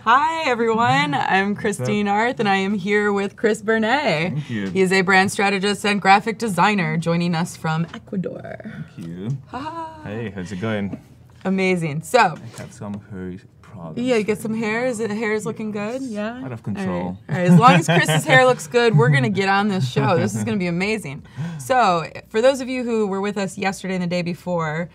Hi, everyone. I'm Christine Arth, and I am here with Chris Bernay. Thank you. He is a brand strategist and graphic designer joining us from Ecuador. Thank you. Hi. Hey, how's it going? Amazing. So, I have some hair problems. yeah, you get some hair. Is it hair is looking good? Yeah. Out of control. All right. As long as Chris's hair looks good, we're gonna get on this show. This is gonna be amazing. So, for those of you who were with us yesterday and the day before,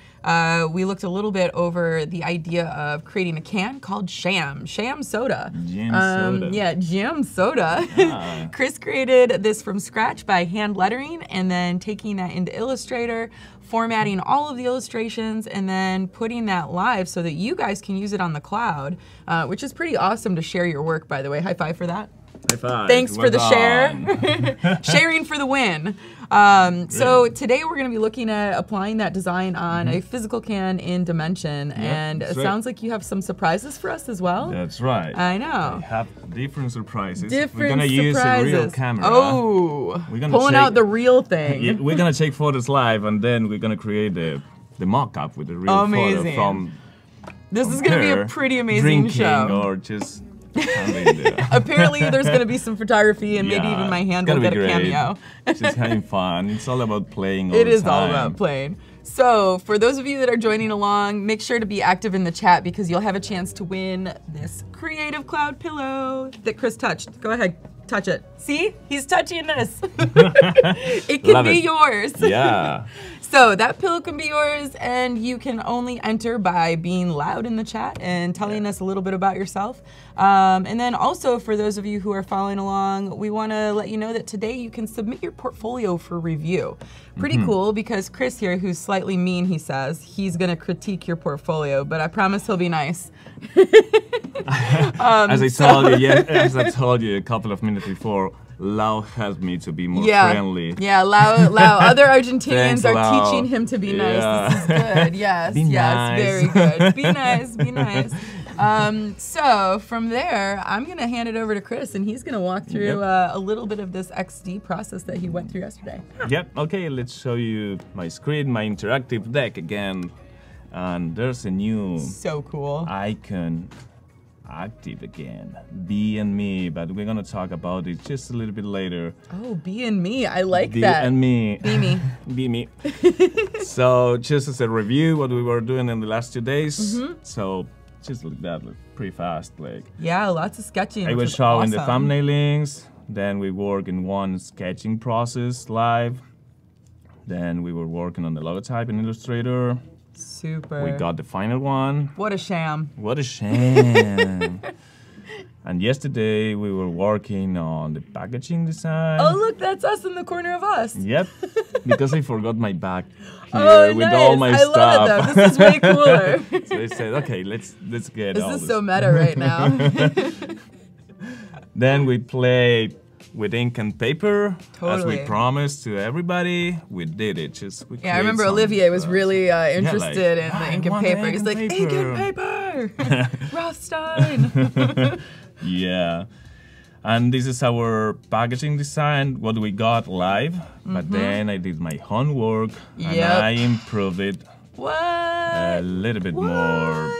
we looked a little bit over the idea of creating a can called SHAM. SHAM soda. Jam soda. Yeah, jam soda. Ah. Chris created this from scratch by hand lettering and then taking that into Illustrator, formatting all of the illustrations, and then putting that live so that you guys can use it on the cloud, which is pretty awesome to share your work, by the way. High five for that. High five. Thanks for Well the done. share. Sharing for the win. So today we're going to be looking at applying that design on a physical can in Dimension, and it that's right. sounds like you have some surprises for us as well. That's right. I know. We have different surprises. Different We're gonna use a real camera. Oh, We're gonna pulling check- out the real thing. Yeah, we're gonna take photos live, and then we're gonna create the mock-up with the real Amazing. photo from This is going to be a her pretty amazing drinking show. or just standing there. Apparently, there's going to be some photography, and maybe Yeah, even my hand it's will gonna get a be great. cameo. Just having fun. It's all about playing all It the is time. all about playing. So, for those of you that are joining along, make sure to be active in the chat because you'll have a chance to win this Creative Cloud pillow that Chris touched. Go ahead, touch it. See? He's touching this. It can Love be it. yours. Yeah. So that pillow can be yours, and you can only enter by being loud in the chat and telling us a little bit about yourself. And then also, for those of you who are following along, we want to let you know that today you can submit your portfolio for review. Pretty cool, because Chris here, who's slightly mean, he says, he's going to critique your portfolio, but I promise he'll be nice. As I told you a couple of minutes before, Lao helped me to be more friendly. Yeah, Lao, other Argentinians Thanks, are Lao. teaching him to be nice. Yeah. This is good. Yes, Be yes, nice. very good. Be nice, be nice. So from there, I'm gonna hand it over to Chris, and he's gonna walk through a little bit of this XD process that he went through yesterday. Yep, okay, let's show you my screen, my interactive deck again. And there's a new So cool. icon active again, Be and Me, but we're gonna talk about it just a little bit later. Oh, be and me. I like Be that. and Me. Be me. Be me. So just as a review, what we were doing in the last 2 days. So just like that, like, pretty fast. Like Yeah, lots of sketching. I which was is showing the awesome. thumbnailings. Then we work in one sketching process live. Then we were working on the logotype in Illustrator. Super. We got the final one. What a sham. What a shame. And yesterday we were working on the packaging design. Oh, look, that's us in the corner of us. Yep, because I forgot my bag here Oh, with nice. all my I stuff. love it, though. This is way cooler. So I said, okay, let's get all This this. is so meta right now. Then we played with ink and paper, as Totally. we promised to everybody. We did it. We Yeah, I remember Olivier was really interested in the "I ink and want paper. ink He's and like, ink and paper! Rothstein! Yeah. And this is our packaging design, what we got live. But then I did my homework and Yep. I improved it What? a little bit more.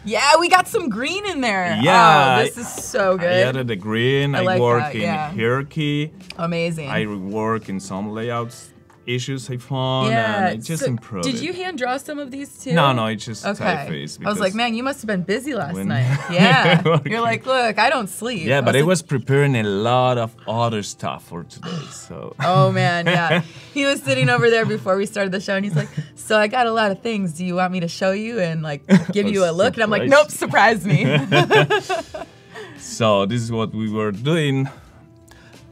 Yeah, we got some green in there. Yeah. Oh, this is so I good. added the green, I I like work that, in yeah. hierarchy, Amazing. I work in some layouts issues I found, yeah. and I just so improved did it. you hand draw some of these too? No, it's just Okay. typeface. I was like, man, you must have been busy last when- night. Yeah. Okay. You're like, look, I don't sleep. Yeah, but I like, was preparing a lot of other stuff for today, so. Oh man, yeah. He was sitting over there before we started the show, and he's like, "So I got a lot of things. Do you want me to show you and like give you a look?" And I'm like, "Nope, surprise me." So this is what we were doing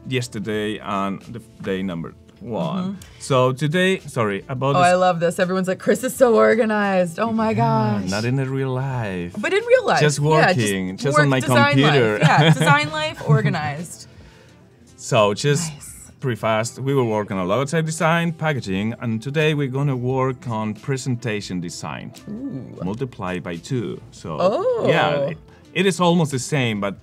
yesterday on the day number 1. So today, sorry about Oh, this. I love this. Everyone's like, "Chris is so organized." Oh my gosh. Not in the real life. But in real life, Just working, yeah, just on my design computer. Life. Yeah, design life, organized. So just Nice. pretty fast, we were working on logotype design, packaging, and today we're gonna work on presentation design. Multiply by 2. So Oh. yeah, it is almost the same, but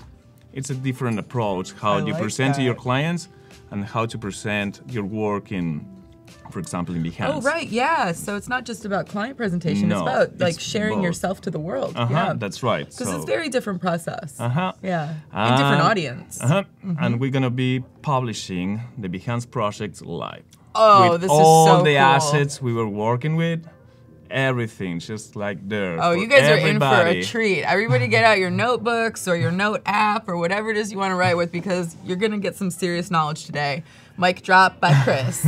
it's a different approach how I you like present to your that. clients and how to present your work in For example, in Behance. Oh, right, yeah. So it's not just about client presentation. No, it's about like it's sharing both. yourself to the world. Yeah, that's right. Because So, it's a very different process. Yeah, and And- different audience. And we're gonna be publishing the Behance projects live. Oh, with this is all so the cool. assets we were working with, everything just like there. Oh, for you guys are everybody. in for a treat. Everybody get out your notebooks or your note app or whatever it is you want to write with because you're going to get some serious knowledge today. Mic drop by Chris.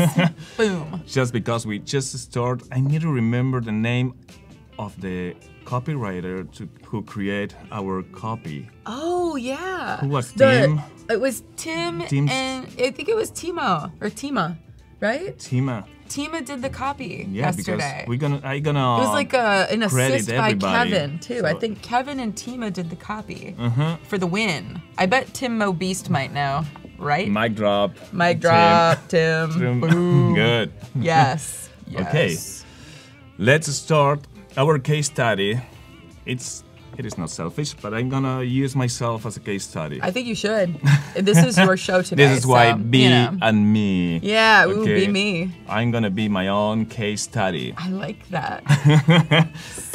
Boom. Just because we just started, I need to remember the name of the copywriter who create our copy. Oh, yeah. Who was Tim? It was Tim Tim's- and I think it was Timo or Tima, right? Tima. Tima did the copy Yeah, yesterday. because I gonna. It was like an credit assist by everybody. Kevin, too. I So- think Kevin and Tima did the copy for the win. I bet Tim Mo Beast might know, right? Mic drop. Mic drop, Tim. Tim. Boom. Good. Yes. Yes. Okay. Let's start our case study. It is not selfish, but I'm gonna use myself as a case study. I think you should. This is your show today. This is why so, be you know. and me. Yeah, ooh, Okay. be me. I'm gonna be my own case study. I like that.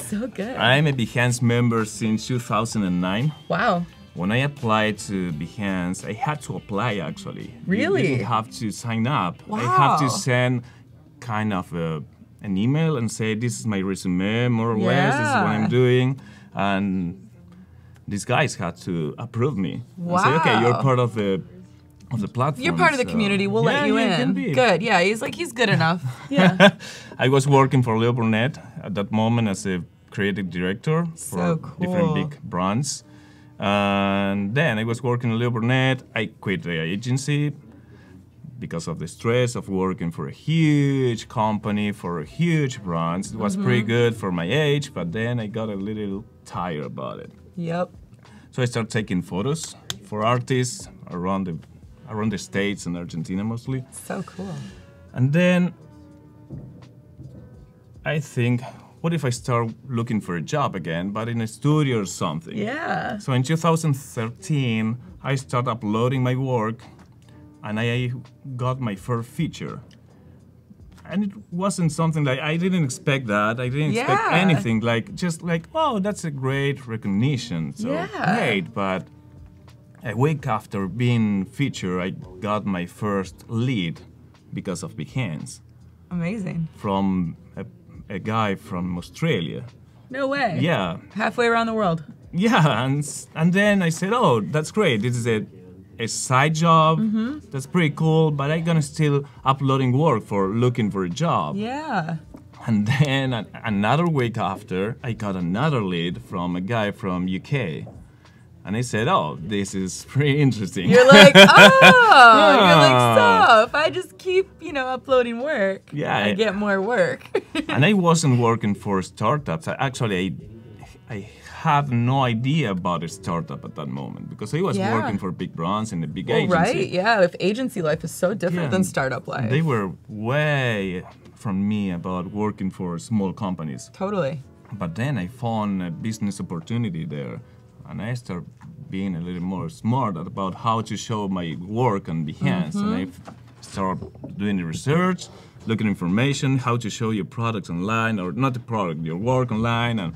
So good. I'm a Behance member since 2009. Wow. When I applied to Behance, I had to apply actually. Really? You didn't have to sign up. I have to Wow. send kind of an email and say, this is my resume, more or less, this is what I'm Yeah. doing. And these guys had to approve me. And say, okay, you're Wow. part of the platform. You're part of the so- community. We'll Yeah, let you yeah, in. can be. Good. Yeah, he's good enough. Yeah. I was working for Leo Burnett at that moment as a creative director So for cool. different big brands. And then I was working at Leo Burnett. I quit the agency because of the stress of working for a huge company, for a huge brands. It was pretty good for my age, but then I got a little tired about it. Yep. So I started taking photos for artists around the States and Argentina mostly. So cool. And then I think, what if I start looking for a job again, but in a studio or something? Yeah. So in 2013, I started uploading my work, and I got my first feature. And it wasn't something like, I didn't expect that. I didn't expect Yeah. anything. Just like, oh, that's a great recognition. So Yeah. great, but a week after being featured, I got my first lead because of Behance Amazing. from a guy from Australia. No way. Yeah, Halfway around the world. yeah, and then I said, oh, that's great. This is a side job. That's pretty cool, but I'm gonna still uploading work for looking for a job. Yeah. And then another week after, I got another lead from a guy from UK. And I said, oh, this is pretty interesting. You're like, oh, you're like, so if I just keep, uploading work, Yeah, I get more work. And I wasn't working for startups. I had no idea about a startup at that moment because I was Yeah. working for big brands in a big Well, agency. right? Yeah, if agency life is so different Yeah, than startup life. They were way from me about working for small companies. Totally. But then I found a business opportunity there, and I started being a little more smart about how to show my work on Behance. And I started doing the research, looking information, how to show your products online, or not the product, your work online, and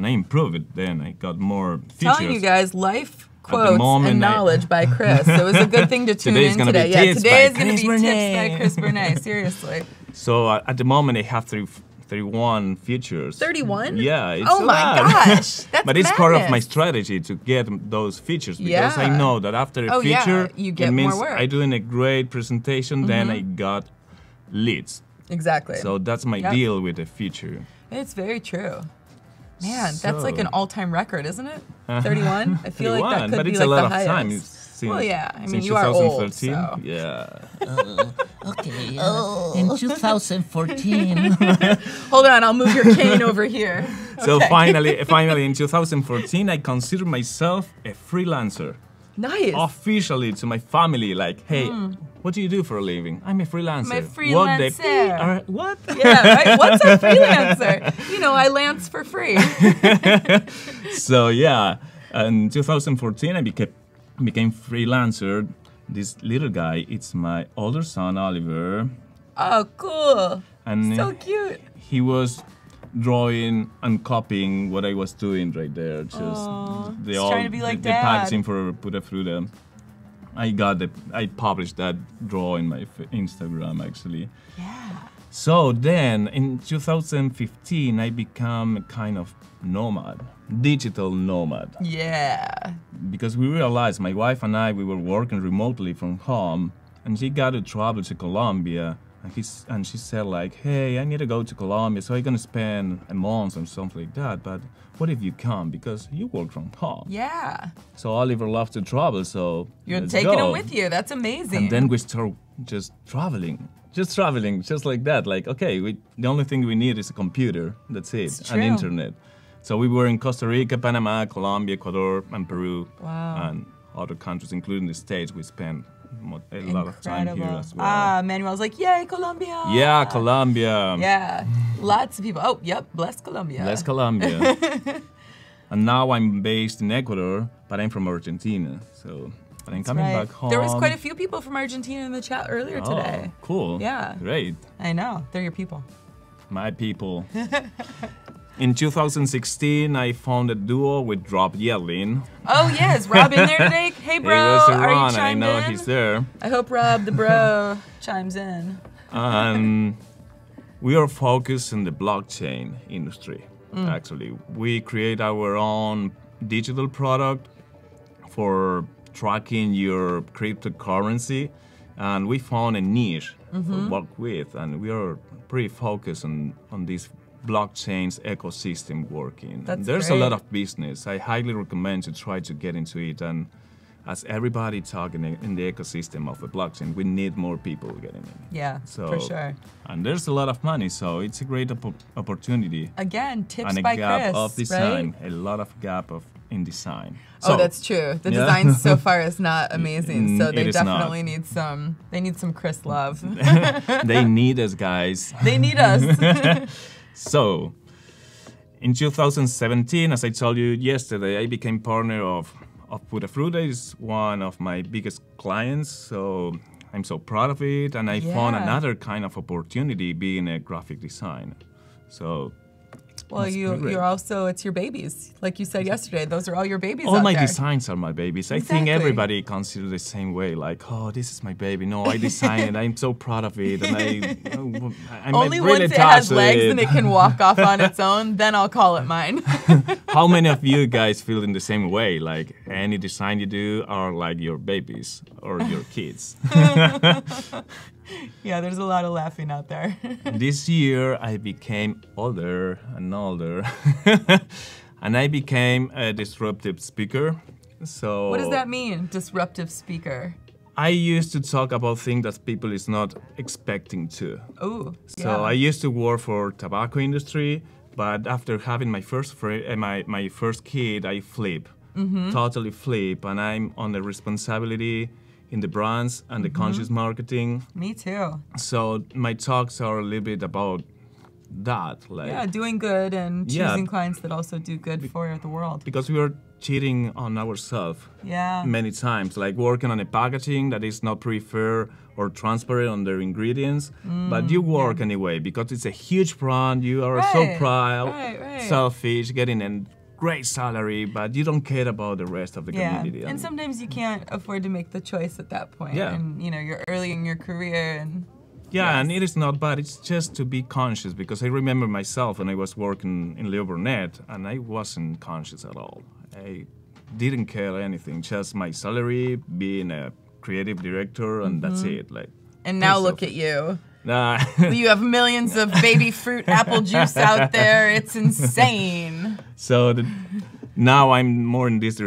I improved it. Then I got more features. Telling you guys, life quotes moment, and knowledge by Chris. It was a good thing to tune Today's in gonna be today. Yeah, tips today by is going to Chris be tips by Bernay. Chris Bernay. Seriously. So at the moment I have 31 features. 31? Yeah, it's Oh a my lot. gosh, that's But it's part of my madness. strategy to get those features because I Yeah. know that after a Oh, yeah, feature, you get it means more work. I doing a great presentation, then I got leads. Exactly. So that's my Yep. deal with a feature. It's very true. Man, that's like an So- all-time record, isn't it? 31? I feel like that 31, could but be it's like a lot the of highest. time. Since, Well, yeah, I mean, since you are old, 2013. so. Yeah. Okay, in 2014. Hold on, I'll move your cane over here. So Okay. finally in 2014, I consider myself a freelancer. Nice. Officially to my family, like, hey, what do you do for a living? I'm a freelancer. I'm a What the freelancer. what? Yeah, right? What's a freelancer? I lance for free. So yeah, in 2014, I became freelancer. This little guy, it's my older son, Oliver. Oh, cool. And So cute. he was drawing and copying what I was doing right there. Just He's trying to be like the Dad. packaging for Pura Fruta. I published that drawing my Instagram actually. Yeah. So then in 2015 I became a kind of nomad, digital nomad. Yeah. Because we realized, my wife and I, we were working remotely from home, and she got to travel to Colombia, and she said like, hey, I need to go to Colombia, so I'm gonna spend a month or something like that, but what if you come, because you work from home? Yeah. So Oliver loves to travel, so You're let's taking go. him with you. That's amazing. And then we start just traveling, just like that. Like, okay, the only thing we need is a computer, that's it, It's and true. internet. So we were in Costa Rica, Panama, Colombia, Ecuador, and Peru, Wow. and other countries, including the States. We spent a lot of time here Incredible. as well. Ah, Manuel's like, yay, Colombia. Yeah, Colombia. Yeah. Lots of people. Oh, yep. Bless Colombia. That's Colombia. And now I'm based in Ecuador, but I'm from Argentina. So, but I'm coming Right. back home. There was quite a few people from Argentina in the chat earlier today. Oh, cool. Yeah. Great. I know. They're your people. My people. In 2016, I found a duo with Rob Yellin. Oh, yeah. Is Rob in there today? Hey, bro. He was Are around, you and I chimed know in? he's there. I hope Rob, the bro, chimes in. And we are focused on the blockchain industry, Mm. actually. We create our own digital product for tracking your cryptocurrency, and we found a niche Mm-hmm. to work with, and we are pretty focused on this blockchain's ecosystem working. That's There's a lot great. of business. I highly recommend to try to get into it, and as everybody talking in the ecosystem of the blockchain, we need more people getting in. Yeah, So, for sure. And there's a lot of money, so it's a great opportunity. Again, tips And a by gap Chris, of design, right? a lot of gap in design. Oh, that's true. The Yeah. design so far is not amazing, so It they is not. definitely need some. They need some Chris love. They need us, guys. They need us. So, in 2017, as I told you yesterday, I became partner of Pura Fruta. Is one of my biggest clients, so I'm so proud of it. And I found Yeah. another kind of opportunity being a graphic designer. So, Well, That's great. you're also, it's your babies. Like you said yesterday, those are all your babies all out my there. designs are my babies. I Exactly. think everybody considers the same way, like, oh, this is my baby. No, I designed it. I'm so proud of it. And I'm Only really once it has attached to legs it. and it can walk off on its own, then I'll call it mine. How many of you guys feel in the same way? Like any design you do are like your babies or your kids. Yeah, there's a lot of laughing out there. This year I became older and older. And I became a disruptive speaker. So What does that mean, disruptive speaker? I used to talk about things that people is not expecting to. Ooh, So yeah. I used to work for tobacco industry, but after having my first my first kid, I flip, totally flip, and I'm on the responsibility in the brands and the conscious marketing. Me too. So my talks are a little bit about that, like Yeah, doing good and Yeah. choosing clients that also do good for the world. because we are cheating on ourselves Yeah. many times, like working on a packaging that is not pretty fair or transparent on their ingredients, but you work anyway because it's a huge brand. You are so Right, proud, right. selfish, getting a great salary, but you don't care about the rest of the Yeah, community. and sometimes you can't afford to make the choice at that point. Yeah. And you're early in your career, and yeah, and it is not bad. It's just to be conscious, because I remember myself when I was working in Leo Burnett, and I wasn't conscious at all. I didn't care anything, just my salary, being a creative director, and that's it. Like, and now Yes, look of- at you. nah. You have millions of baby fruit apple juice out there. It's insane. So now I'm more in this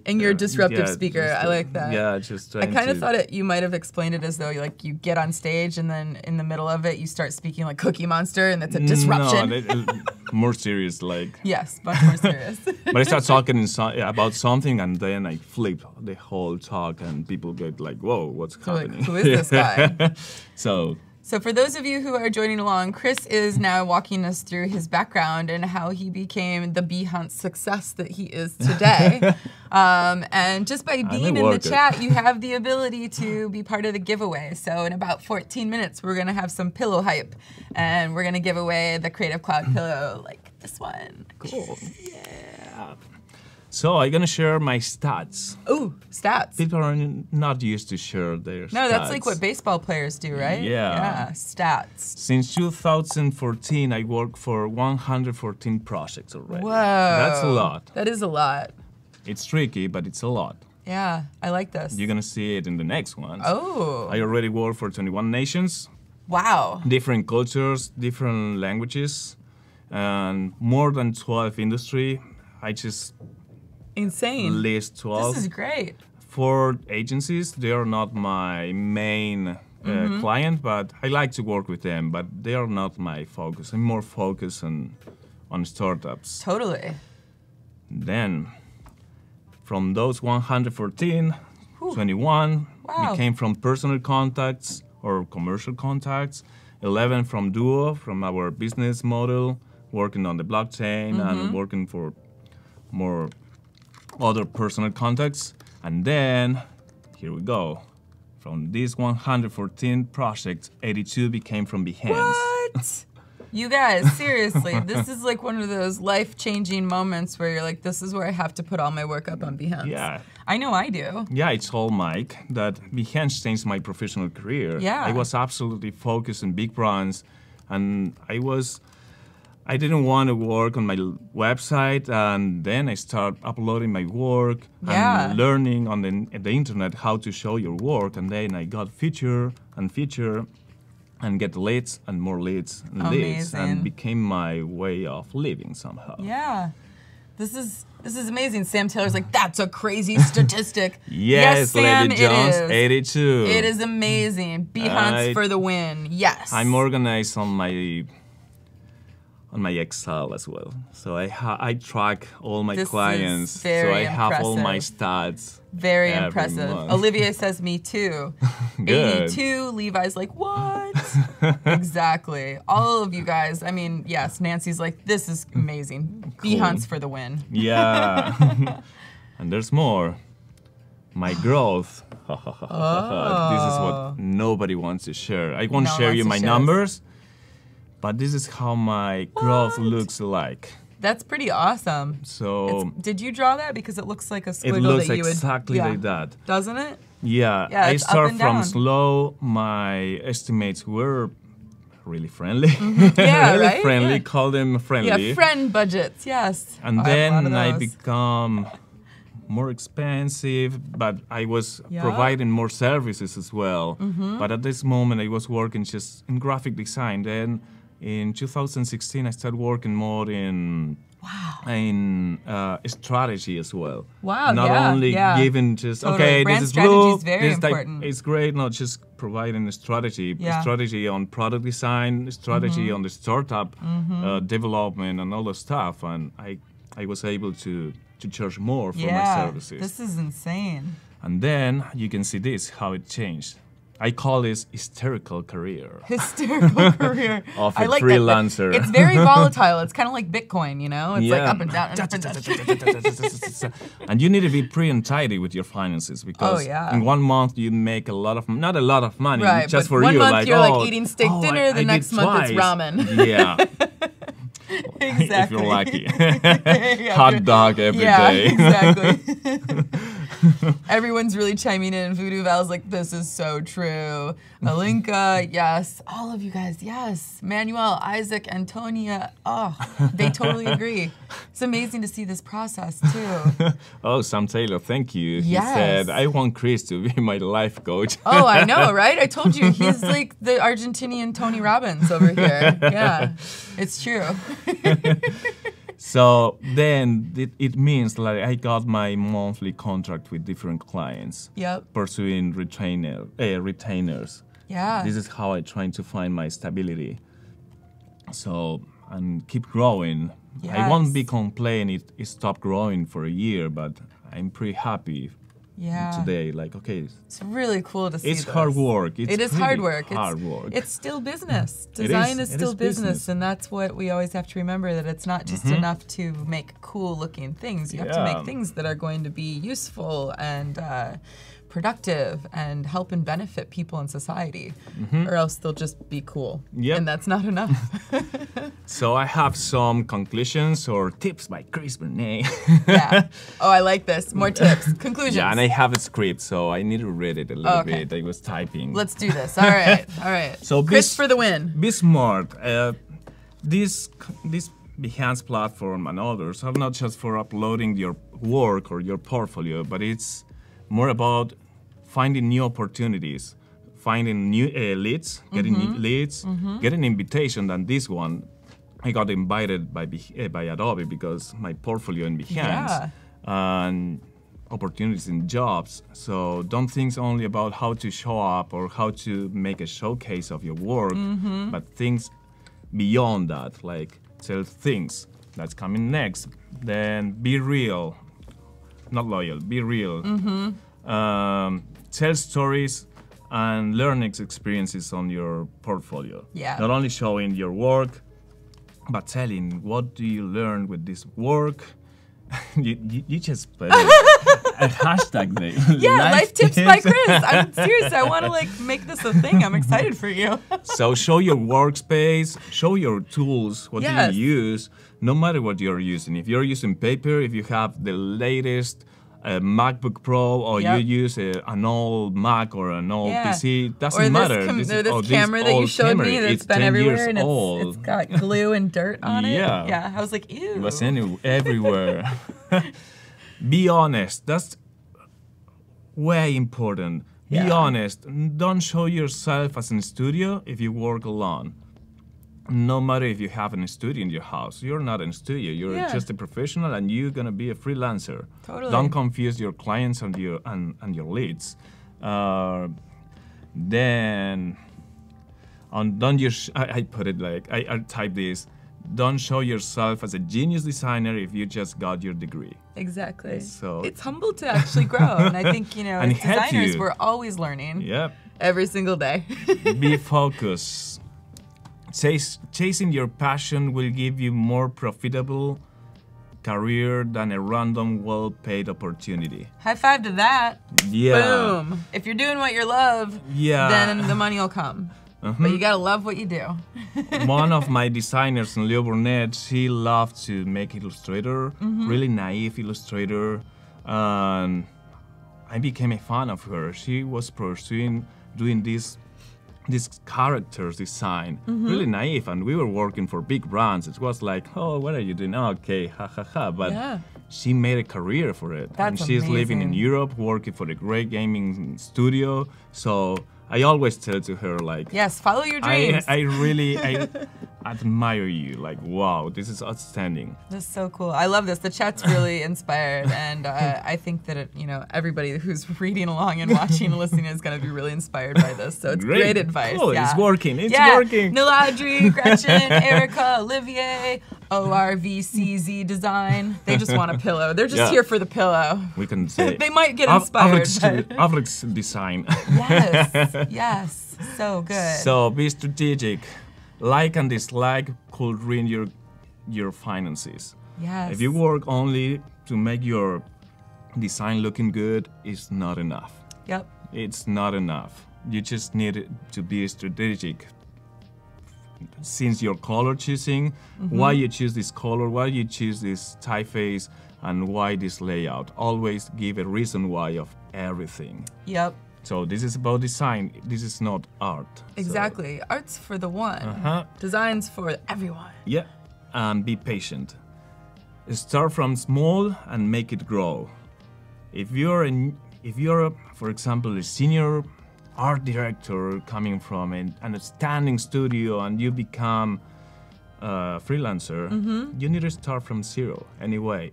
And you're a disruptive speaker. I like that. Yeah, just I trying kind of to- thought you might have explained it as though you get on stage and then in the middle of it you start speaking like Cookie Monster and that's a disruption. No, more serious, like. Yes, much more serious. But I start talking about something, and then I flip the whole talk, and people get like, "Whoa, what's So, like, happening?" who is this guy? So So for those of you who are joining along, Chris is now walking us through his background and how he became the Behance success that he is today. And just by being in the chat, you have the ability to be part of the giveaway. So in about 14 minutes, we're going to have some pillow hype. And we're going to give away the Creative Cloud pillow like this one. Cool. Yeah. So I'm gonna share my stats. Ooh, stats. People are not used to share their stats. No, that's like what baseball players do, right? Yeah. Yeah, stats. Since 2014, I work for 114 projects already. Whoa. That's a lot. That is a lot. It's tricky, but it's a lot. Yeah, I like this. You're gonna see it in the next ones. Oh. I already work for 21 nations. Wow. Different cultures, different languages, and more than 12 industry. I just insane. List 12. This is great. 4 agencies. They are not my main client, but I like to work with them. But they are not my focus. I'm more focused on startups. Totally. Then, from those 114, 21 came from personal contacts or commercial contacts. 11 from Duo, from our business model, working on the blockchain and working for more other personal contacts. And then, here we go. From these 114 projects, 82 became from Behance. What? You guys, seriously, this is like one of those life-changing moments where you're like, this is where I have to put all my work up on Behance. Yeah. I know I do. Yeah, I told Mike that Behance changed my professional career. Yeah. I was absolutely focused on big brands, and I didn't want to work on my website, and then I started uploading my work and learning on the internet how to show your work, and then I got feature and get leads and more leads and leads, and became my way of living somehow. Yeah. This is amazing. Sam Taylor's like, that's a crazy statistic. Yes, Sam, Lady Jones, it is. 82. It is amazing. Behance for the win. Yes. I'm organized on my Excel as well. So I track all my clients. So I have all my stats. Very impressive. Month. Olivier says me too. Good. 82. Levi's like, what? Exactly. All of you guys. I mean, yes, Nancy's like, this is amazing. Cool. Behance for the win. Yeah. And there's more. My growth. This is what nobody wants to share. I won't share you my numbers. But this is how my growth looks like. That's pretty awesome. So did you draw that? Because it looks like a squiggle it looks that you would... exactly like that. Doesn't it? Yeah, I start from slow. My estimates were really friendly. Yeah, really right? friendly, Yeah. call them friendly. Yeah, friend budgets, yes. And then I become more expensive, but I was providing more services as well. But at this moment, I was working just in graphic design. Then in 2016, I started working more in strategy as well. Wow, not only giving just okay, brand this is blue, is very this important. type, it's great. Not just providing a strategy, strategy on product design, strategy on the startup development, and all the stuff. And I was able to charge more for my services. This is insane. And then you can see this how it changed. I call this hysterical career. Hysterical career. Of a freelancer. It's very volatile. It's kind of like Bitcoin, you know? It's like up and down and up and down. And you need to be pretty and tidy with your finances because in 1 month you make a lot of, not a lot of money, just for you. 1 month like, you're like eating steak dinner, the next month it's ramen. Yeah. Exactly. If you're lucky. Hot dog every day. Exactly. Everyone's really chiming in. Voodoo Val's like, this is so true. Alinka, yes. All of you guys, yes. Manuel, Isaac, Antonia, they totally agree. It's amazing to see this process, too. Oh, Sam Taylor, thank you. He said, I want Chris to be my life coach. Oh, I know, right? I told you, he's like the Argentinian Tony Robbins over here. Yeah, it's true. So then it means like I got my monthly contract with different clients. Yep. Pursuing retainers. Yeah. This is how I try to find my stability. So, and keep growing. Yes. I won't be complaining it stopped growing for a year, but I'm pretty happy Yeah. today. Like, okay, It's really cool to see it's this. hard work. It is hard work. Hard work. It's still business. Design is still business, and that's what we always have to remember, that it's not just enough to make cool looking things. You have to make things that are going to be useful and productive and help and benefit people in society, or else they'll just be cool. Yep. And that's not enough. So I have some conclusions or tips by Chris Bernay. Yeah. Oh, I like this. More tips. Conclusions. Yeah, and I have a script, so I need to read it a little bit. I was typing. Let's do this. All right. All right. So Chris for the win. Be smart. This Behance platform and others are not just for uploading your work or your portfolio, but it's more about finding new opportunities, finding new leads, getting new leads, getting invitation. Than this one, I got invited by Adobe because my portfolio in Behance and opportunities in jobs. So don't think only about how to show up or how to make a showcase of your work, but things beyond that, like tell things that's coming next. Then be real, not loyal, be real. Tell stories and learning experiences on your portfolio. Yeah. Not only showing your work, but telling what do you learn with this work. you just put a hashtag there. Yeah, life tips by Chris. I'm serious. I want to like make this a thing. I'm excited for you. So show your workspace, show your tools, what do you use, no matter what you're using. If you're using paper, if you have the latest MacBook Pro, or you use an old Mac or an old PC, doesn't matter. This camera that you showed me that's been everywhere, and it's got glue and dirt on it. Yeah, I was like, ew. It was everywhere. Be honest. That's way important. Be honest. Don't show yourself as in a studio if you work alone. No matter if you have a studio in your house, you're not in a studio. You're just a professional, and you're gonna be a freelancer. Totally. Don't confuse your clients and your leads. Then, don't use. I put it like I type this. Don't show yourself as a genius designer if you just got your degree. Exactly. So it's humble to actually grow, and I think as designers we're always learning. Yep. Every single day. Be focused. Chasing your passion will give you more profitable career than a random well-paid opportunity. High five to that. Yeah. Boom. If you're doing what you love, then the money will come. But you gotta love what you do. One of my designers, Leo Burnett, she loved to make Illustrator, really naive Illustrator, and I became a fan of her. She was pursuing doing this characters design, really naive, and we were working for big brands. It was like, oh, what are you doing? Oh, okay, ha ha ha. But she made a career for it. That's and she's living in Europe, working for a great gaming studio. So I always tell to her, like, yes, follow your dreams. I really admire you. Like, wow, this is outstanding. That's so cool. I love this. The chat's really inspired, and I think that everybody who's reading along and watching and listening is going to be really inspired by this. So it's great advice. Cool. It's working. It's working. Niladri, Gretchen, Erica, Olivier, ORVCZ Design. They just want a pillow. They're just here for the pillow. We can say they might get inspired. Average design. Yes. Yes, so good. So be strategic. Like and dislike could ruin your finances. Yes. If you work only to make your design looking good, it's not enough. Yep. It's not enough. You just need to be strategic. Since your color choosing, why you choose this color, why you choose this typeface, and why this layout. Always give a reason why of everything. Yep. So this is about design. This is not art. Exactly. So. Art's for the one. Design's for everyone. Yeah. And be patient. Start from small and make it grow. If you're for example, a senior art director coming from an outstanding studio and you become a freelancer, you need to start from zero anyway.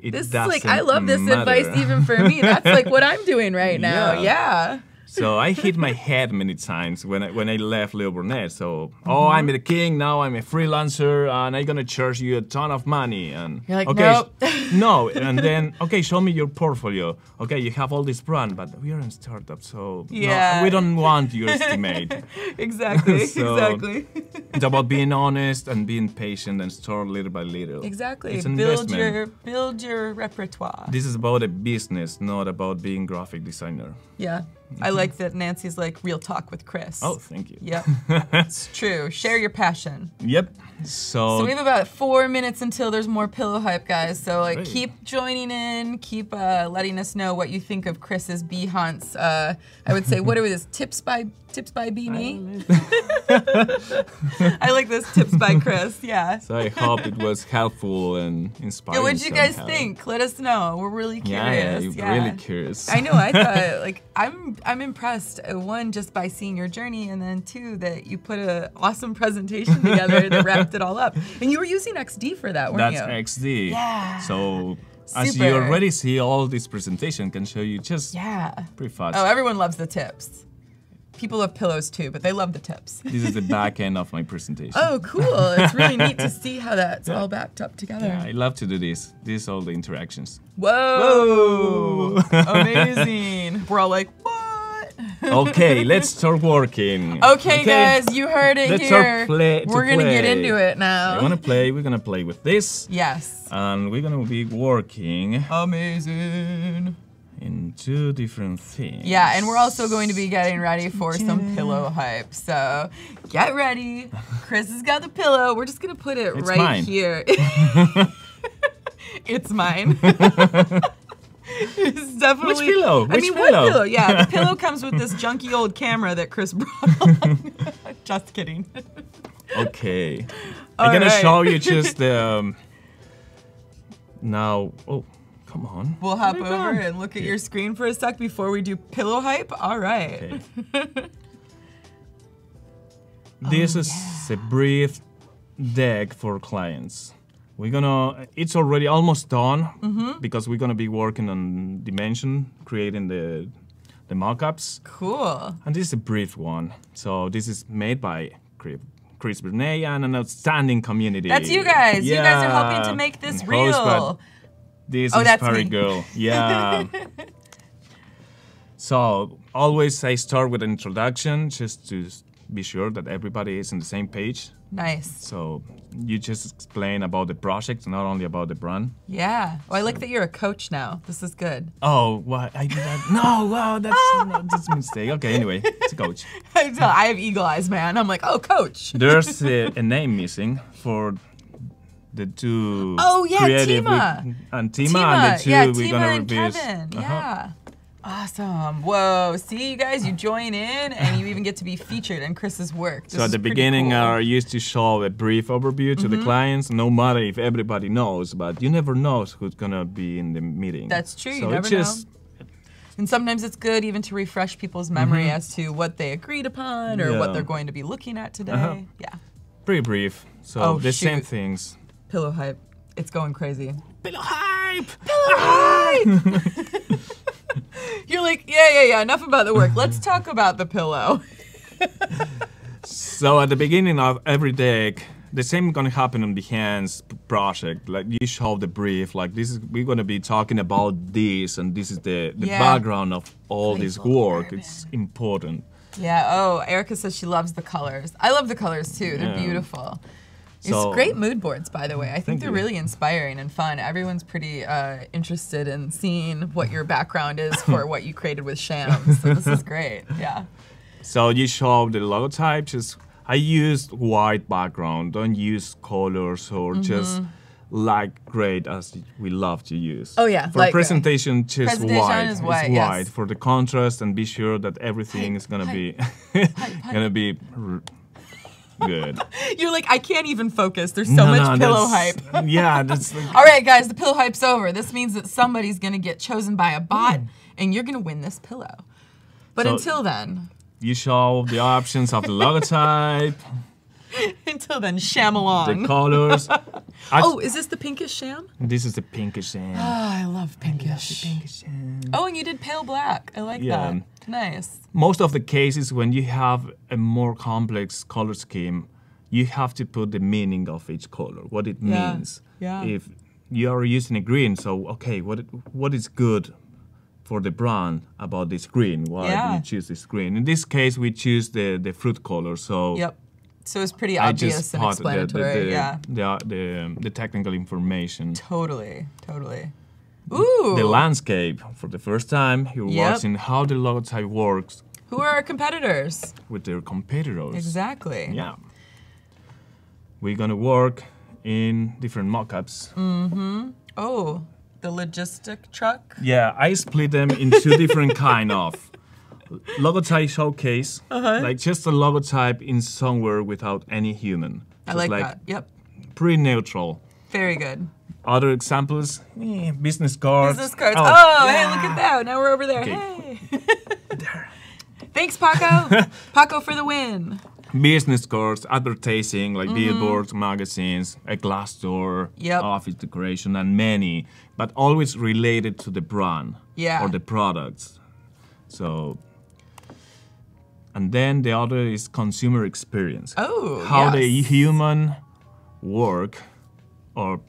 I love this advice even for me. That's like what I'm doing right now. Yeah. So I hit my head many times when I left Leo Burnett. So, I'm the king, now I'm a freelancer, and I'm gonna charge you a ton of money. And you're like, okay, nope. no, and then, okay, show me your portfolio. Okay, you have all this brand, but we are in startup, so no, we don't want your estimate. Exactly, So, exactly. It's about being honest and being patient and start little by little. Exactly. It's an Build your repertoire. This is about a business, not about being graphic designer. Yeah. I like that Nancy's like real talk with Chris. Oh, thank you. Yep. It's true. Share your passion. Yep. So we have about 4 minutes until there's more pillow hype, guys. So like Great. keep joining in, keep letting us know what you think of Chris's Behance. I would say, what are this? Tips by Bernay? I like this tips by Chris. Yeah. So I hope it was helpful and inspiring. What'd you guys somehow. think? Let us know. We're really curious. Yeah, really curious. I know. I thought like I'm impressed. One, just by seeing your journey, and then two, that you put an awesome presentation together that wrapped it all up. And you were using XD for that, weren't you? That's XD. Yeah. So as Super. you already see, all this presentation can show you just pretty fast. Oh, everyone loves the tips. People love pillows too, but they love the tips. This is the back end of my presentation. Oh, cool. It's really neat to see how that's all backed up together. Yeah, I love to do this. These all the interactions. Whoa! Amazing. We're all like, what? Okay, let's start working. Okay, guys, you heard it let's here. We're gonna get into it now. We're gonna play with this. Yes. And we're gonna be working Amazing. in 2 different things. Yeah, and we're also going to be getting ready for some pillow hype. So get ready. Chris has got the pillow. We're just gonna put it It's right mine. here. It's mine. It's definitely. Which pillow? What pillow? Yeah, the pillow comes with this junky old camera that Chris brought along. Just kidding. Okay. I'm gonna show you just the. Now, oh, come on. We'll hop over and look at your screen for a sec before we do pillow hype. All right. Okay. This is a brief deck for clients. It's already almost done because we're gonna be working on Dimension, creating the mockups. Cool. And this is a brief one. So this is made by Chris Bernay and an outstanding community. That's you guys. Yeah. You guys are helping to make this And real. host, but this is that's very me. girl. Yeah. So always I start with an introduction just to be sure that everybody is on the same page. Nice. So you just explain about the project, not only about the brand. Yeah. Oh, I like that you're a coach now. This is good. Oh, what? I did that? No, wow, that's a mistake. Okay, anyway, it's a coach. I have eagle eyes, man. I'm like, oh, coach. There's a name missing for the 2 Oh, yeah, creative Tima. and the 2 we're Tima gonna and review. Kevin. Yeah. Awesome. Whoa. See, you guys, you join in and you even get to be featured in Chris's work. This So at is the pretty beginning, cool. I used to show a brief overview to the clients, no matter if everybody knows, but you never know who's gonna be in the meeting. That's true. So You never know. And sometimes it's good even to refresh people's memory as to what they agreed upon or what Yeah. they're going to be looking at today. Yeah. Pretty brief. So Oh, the same shoot. things. Pillow hype. It's going crazy. Pillow hype! Pillow hype! You're like, yeah. Enough about the work. Let's talk about the pillow. So at the beginning of every deck, the same gonna happen on Behance project. Like you show the brief, like we're gonna be talking about this, and this is the background of all this work. It's important. Yeah. Oh, Erica says she loves the colors. I love the colors too. They're Yeah. beautiful. So- It's great mood boards, by the way. I think Thank they're you. really inspiring and fun. Everyone's pretty interested in seeing what your background is for what you created with SHAM. So this is great. Yeah. So you show the logotype. Just I used white background. Don't use colors or just light gray as we love to use. Oh, yeah, For light gray. presentation, just Presentation white. is white, It's yes. white for the contrast and be sure that everything is gonna be good. You're like, I can't even focus. There's so much pillow hype. Yeah, that's like, All right, guys, the pillow hype's over. This means that somebody's going to get chosen by a bot, and you're going to win this pillow. But So- until then, you show the options of the logotype, until then, sham along. the colors. Oh, is this the pinkish sham? This is the pinkish sham. Oh, I love pinkish. Oh, and you did pale black. I like that. Nice. Most of the cases when you have a more complex color scheme, you have to put the meaning of each color, what it means. Yeah. If you are using a green, so okay, what is good for the brand about this green? Why do you choose this green? In this case, we choose the fruit color. So yep. So it's pretty obvious and explanatory. The technical information. Totally. Ooh. The landscape. For the first time, you're watching how the logotype works. Who are our competitors? With their competitors. Exactly. Yeah. We're gonna work in different mock-ups. Oh, the logistic truck? Yeah, I split them in two different kind of. Logotype showcase, like just a logotype in somewhere without any human. I like that, yep. Pretty neutral. Very good. Other examples, business cards. Business cards, hey, look at that, now we're over there, hey. There. Thanks, Paco. Paco for the win. Business cards, advertising, like billboards, magazines, a glass door, office decoration, and many, but always related to the brand or the products. So, and then the other is consumer experience. Oh, how the human work, or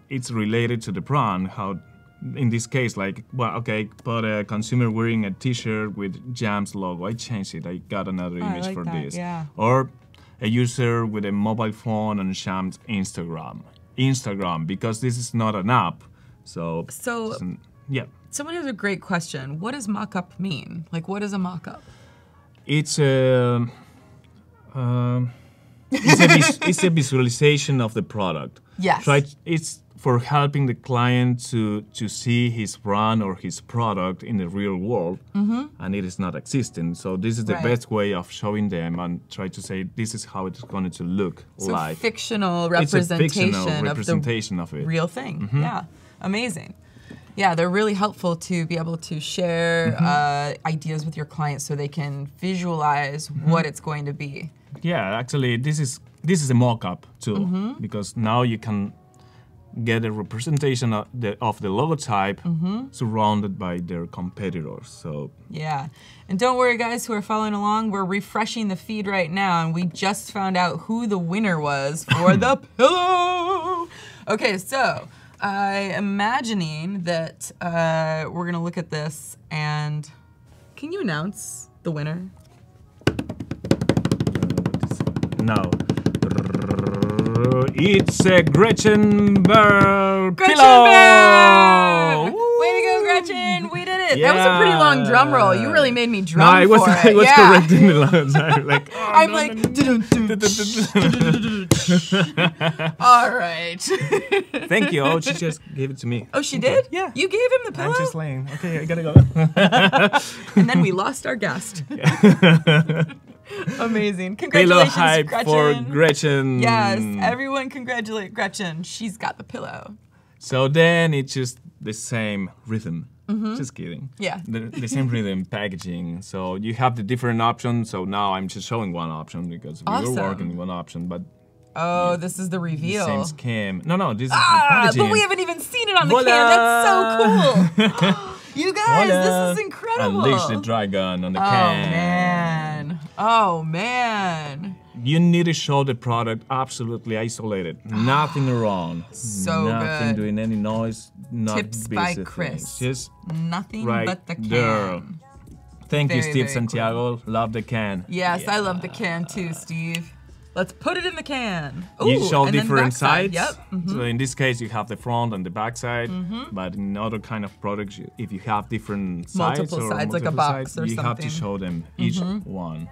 it's related to the brand. How, in this case, like, well, okay, but a consumer wearing a T-shirt with Jam's logo. I changed it. I got another image like for that, this. yeah. Or a user with a mobile phone on SHAM's Instagram, because this is not an app. So yeah. Someone has a great question. What does mock-up mean? Like, what is a mock-up? It's a it's a visualization of the product. Yes. It's for helping the client to see his brand or his product in the real world, and it is not existing. So this is the best way of showing them and try to say this is how it's going to look like. Fictional representation, it's a fictional representation of it. Real thing. Yeah, amazing. Yeah, they're really helpful to be able to share ideas with your clients so they can visualize what it's going to be. Yeah, actually, this is a mock-up too, because now you can get a representation of the logotype surrounded by their competitors. So yeah, and don't worry, guys who are following along, we're refreshing the feed right now, and we just found out who the winner was for the pillow. Okay, so I'm imagining that we're gonna look at this, and can you announce the winner? No. It's a Gretchen Bear Gretchen pillow! Bear! Way to go, Gretchen! We did it! That was a pretty long drum roll. You really made me drum I was correcting the time. Like, I'm like... All right. Thank you. Oh, she just gave it to me. Oh, she did? Yeah. You gave him the pillow? I'm just laying. Okay, I gotta go. And then we lost our guest. Amazing. Congratulations, pillow hype Gretchen. for Gretchen. Yes, everyone congratulate Gretchen. She's got the pillow. So then it's just the same rhythm. Just kidding. Yeah. The same rhythm, packaging. So you have the different options. So now I'm just showing one option because we were working with one option, but oh, this is the reveal. The same scheme. No, this is the packaging. But we haven't even seen it on the can. That's so cool. You guys, this is incredible. Unleash the dragon on the can. Oh, man. You need to show the product absolutely isolated. Nothing wrong. So Nothing good. doing any noise. Not Tips by busy Chris. things. Just nothing right but the can. There. Thank you, Very, Steve very Santiago. cool. Love the can. Yes, I love the can too, Steve. Let's put it in the can. Ooh, you show and then different backside. sides. Yep. So in this case, you have the front and the back side. But in other kind of products, if you have different Multiple sides, sides, like a box or you have something. to show them each one.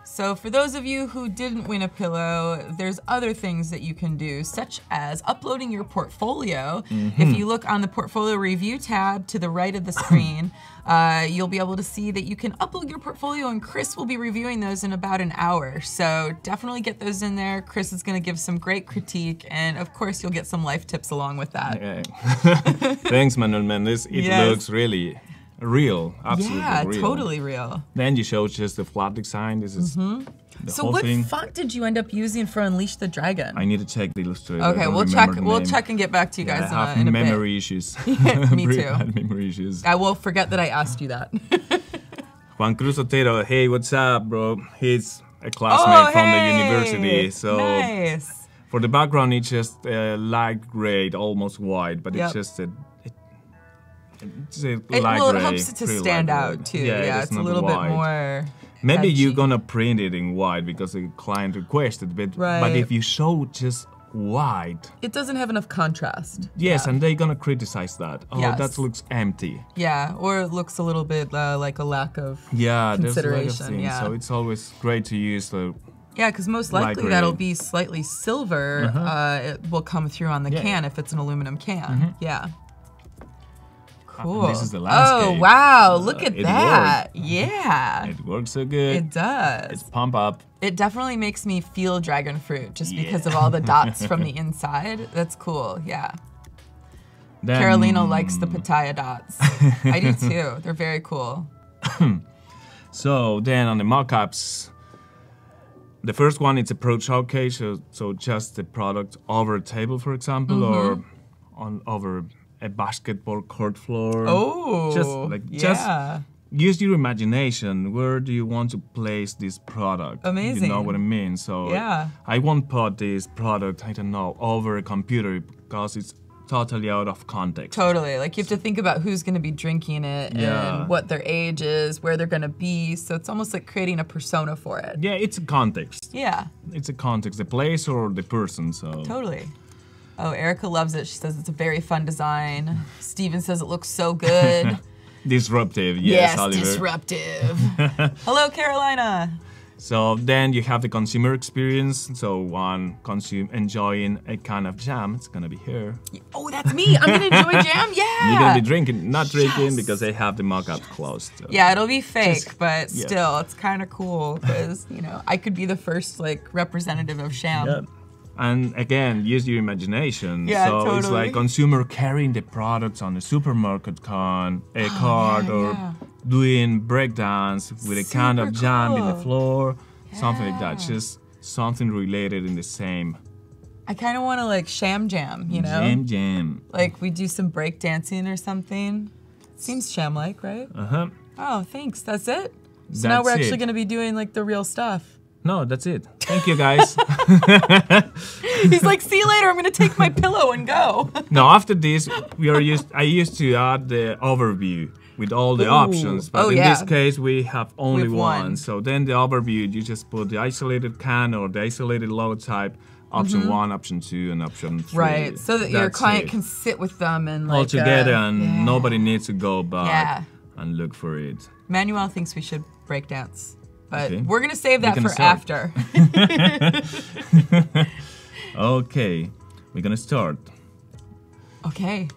So for those of you who didn't win a pillow, there's other things that you can do, such as uploading your portfolio. If you look on the portfolio review tab to the right of the screen, you'll be able to see that you can upload your portfolio, and Chris will be reviewing those in about an hour. So definitely get those in there. Chris is gonna give some great critique, and of course you'll get some life tips along with that. Okay. Thanks, Manuel Mendes. It looks really real, absolutely Yeah, real. totally real. Then you show just the flat design. This is the So whole what thing. font did you end up using for Unleash the Dragon? I need to check the Illustrator. Okay, I don't we'll remember check. the We'll name. check and get back to you guys I have in a memory bit. issues. Me Pretty too. bad memory issues. I will forget that I asked you that. Juan Cruz Otero, hey, what's up, bro? He's a classmate from the hey! university. So Nice. for the background, it's just light gray, almost white, but Yep. it's just it's a It, light well, it gray. helps it to pretty stand light out gray. too. Yeah, Yeah, it's it's a not little white. bit more. Maybe edgy. you're gonna print it in white because the client requested, but Right. if you show just white, It doesn't have enough contrast. yes, Yeah. and they're gonna criticize that. Oh, Yes. that looks empty. Yeah, or it looks a little bit like a lack of. Yeah, there's a lot of Consideration, things. yeah. So it's always great to use the. Yeah, because most Light likely gray. that'll be slightly silver. It will come through on the Yeah. can if it's an aluminum can. Yeah. Cool. this is the Oh landscape. wow! Look at it that. Yeah, It works so good. it does. It's pump up. It definitely makes me feel dragon fruit just because of all the dots from the inside. That's cool. Yeah. Then, Carolina likes the pitaya dots. I do too. They're very cool. So then on the mock-ups, the first one it's a pro showcase, so just the product over a table, for example, or over a basketball court floor. Oh, just use your imagination. Where do you want to place this product? You Amazing. know what I mean? So Yeah. I won't put this product, I don't know, over a computer because it's totally out of context. Totally. Like you have to think about who's going to be drinking it Yeah. and what their age is, where they're going to be. So it's almost like creating a persona for it. Yeah, it's a context. Yeah, It's a context, the place or the person. So totally. Oh, Erica loves it. She says it's a very fun design. Steven says it looks so good. disruptive, yes, Oliver. disruptive. Hello, Carolina. So then you have the consumer experience. So one enjoying a kind of jam. It's gonna be here. Oh, that's me. I'm going to enjoy jam. Yeah. You're gonna be drinking, not drinking Yes. because they have the mock-up closed. So. Yeah, it'll be fake, Just- but yeah. still, it's kind of cool because, you know, I could be the first, like, representative of SHAM. Yeah. And again, use your imagination. Yeah, so it's totally. like consumer carrying the products on a supermarket cart yeah. or doing breakdance with a can of Super jam in the cool. floor, something like that. Yeah. Just something related in the same. I kind of want to, like, sham, you know? Jam. Like, we do some break dancing or something. Seems sham-like, right? Uh-huh. Oh, thanks. That's it? So now That's we're actually it. going to be doing, like, the real stuff. No, that's it. Thank you, guys. He's like, see you later. I'm going to take my pillow and go. Now, after this, I used to add the overview with all the options, but Oh, in yeah. this case, we have only have one. one. So then the overview, you just put the isolated can or the isolated logotype, option 1, option 2, and option 3. Right. So that your That's client it. can sit with them and, like, all together, and yeah. nobody needs to go back Yeah. and look for it. Manuel thinks we should break dance. But Okay. we're going to save that gonna for start. after. Okay, we're gonna start. Okay.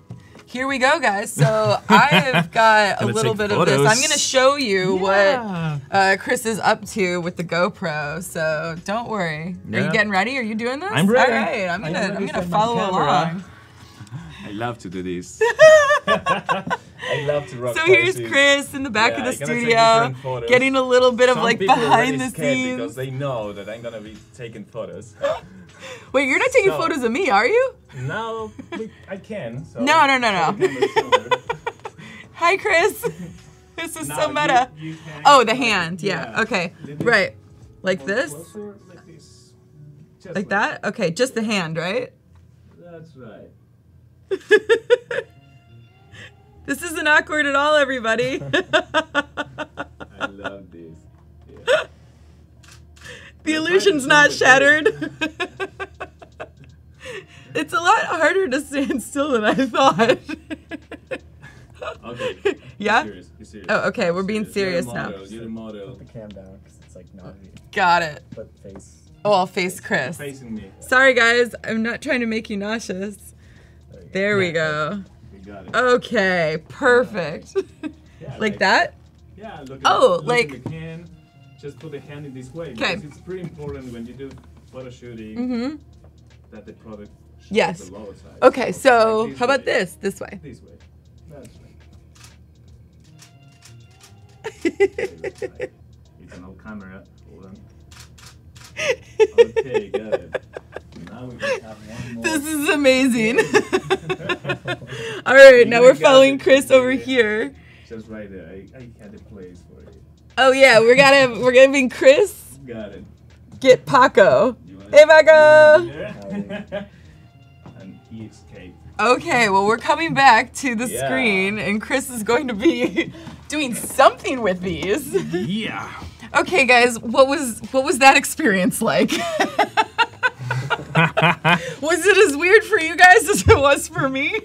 Here we go, guys. So I've got a Gonna little take bit of this. photos. I'm going to show you Yeah. what Chris is up to with the GoPro. So don't worry. Are you Yeah. getting ready? Are you doing this? I'm ready. All right. I'm I'm gonna ready for my follow camera. along. I love to do this. I love to rock So here's places. Chris in the back of Yeah, the I'm gonna take studio, different photos. getting a little bit of Some like people are behind really the scared because scenes. they know that I'm gonna be taking photos. Wait, you're not taking So- photos of me, are you? Now I can. So No. the camera's over. Hi, Chris. This is Now so meta. you can Oh, the like- hand. Yeah. Okay. Little Right. Like more this? closer, like this. Just Like that? Okay, just the hand, right? That's right. This isn't awkward at all, everybody. I love this. Yeah. The illusion's not shattered. It's a lot harder to stand still than I thought. Okay. Yeah? Be serious, be serious. Oh, okay, we're being serious You're now. the model, You're the model. Put the cam down because it's like not Got it. but face. Oh, I'll face Chris. Facing me. Sorry, guys. I'm not trying to make you nauseous. There we go. We got it. Okay, perfect. Yeah, Like that? Yeah, look at Oh, look like- at the hand. Just put the hand in this way. 'Kay. Because it's pretty important when you do photo shooting Mm-hmm. that the product shows Yes. the lower side. Okay, so Like how about way. this? This way. This way. That's right. It's an old camera. Hold on. Okay, got it. Now we just have one more. This is amazing. All right, now we're following Chris over here. Just right there. I had a place for it. Oh yeah, we're gonna be Chris. Got it. Get Paco. You wanna- Hey Paco. There? And he escaped. Okay, well we're coming back to the Yeah. screen, and Chris is going to be doing something with these. Yeah. Okay, guys, what was that experience like? Was it as weird for you guys as it was for me?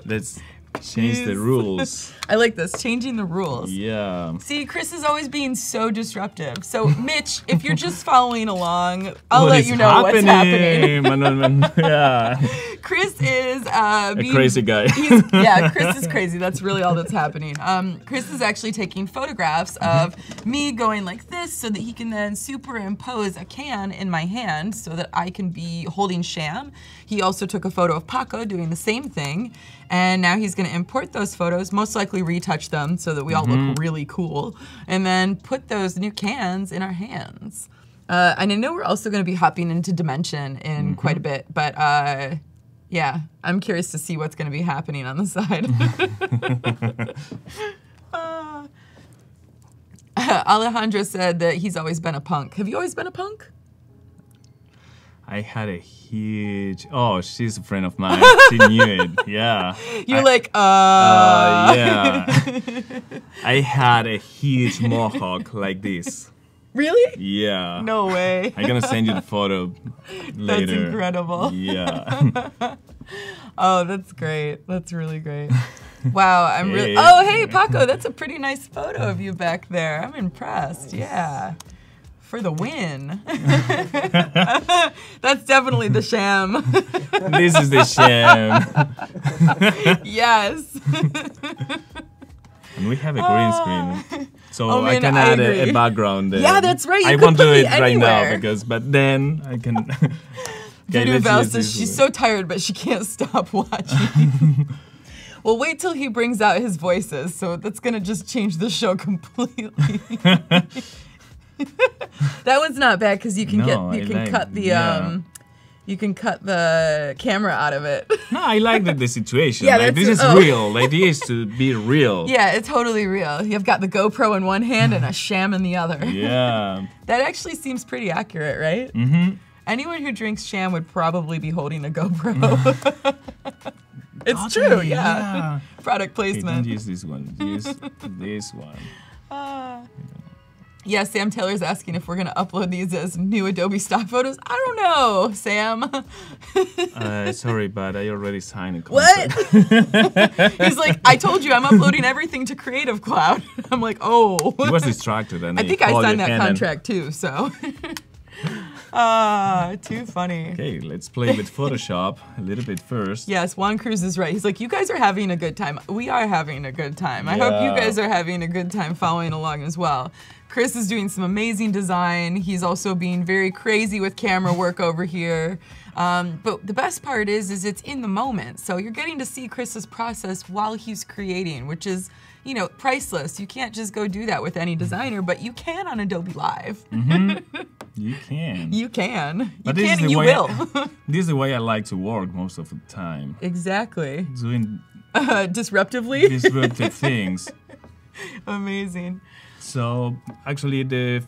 Let's change the Jeez. rules. I like this, changing the rules. Yeah. See, Chris is always being so disruptive. So, Mitch, if you're just following along, I'll What let is you know what's happening. Yeah. Chris is A crazy guy. Yeah, Chris is crazy. That's really all that's happening. Chris is actually taking photographs of me going like this so that he can then superimpose a can in my hand so that I can be holding SHAM. He also took a photo of Paco doing the same thing. And now he's going to import those photos, most likely retouch them so that we all look really cool, and then put those new cans in our hands. And I know we're also going to be hopping into Dimension in quite a bit, but yeah, I'm curious to see what's going to be happening on the side. Alejandro said that he's always been a punk. Have you always been a punk? I had a huge. Oh, she's a friend of mine. She knew it. Yeah. You're like, Yeah. I had a huge mohawk like this. Really? Yeah. No way. I'm gonna send you the photo later. That's incredible. Yeah. Oh, that's great. That's really great. Wow, I'm really. Hey. Oh, hey, Paco, that's a pretty nice photo of you back there. I'm impressed. Yeah. For the win. That's definitely the SHAM. This is the SHAM. Yes. And we have a green screen. So Oh, I man, can I add a agree. background there. Yeah, that's right. You I could won't put do me it right now anywhere. but then I can. Okay, Voodoo let's Val use says this she's one. so tired, but she can't stop watching. Well, wait till he brings out his voices. So that's gonna just change the show completely. That one's not bad because you can No, you I can like- cut the yeah. you can cut the camera out of it. No, I like the situation. Yeah, like, this is that's- oh. real. The idea is to be real. Yeah, it's totally real. You've got the GoPro in one hand and a SHAM in the other. Yeah. That actually seems pretty accurate, right? Mm-hmm. Anyone who drinks SHAM would probably be holding a GoPro. It's true, Totally, yeah. Product Okay, don't placement. use this one. Use this one. Yeah, Sam Taylor's asking if we're gonna upload these as new Adobe Stock photos. I don't know, Sam. Sorry, but I already signed a What? contract. He's like, I told you I'm uploading everything to Creative Cloud. I'm like, oh. He was distracted and I think I called signed your that hand and- contract too, so. Too funny. Okay, let's play with Photoshop a little bit first. Yes, Juan Cruz is right. He's like, you guys are having a good time. We are having a good time. I hope you Yeah. guys are having a good time following along as well. Chris is doing some amazing design. He's also being very crazy with camera work over here. But the best part is it's in the moment. So you're getting to see Chris's process while he's creating, which is, you know, priceless. You can't just go do that with any designer, but you can on Adobe Live. You can. You can. But You this can is and the you way will. This is the way I like to work most of the time. Exactly. Doing Disruptively. disruptive things. Amazing. So actually the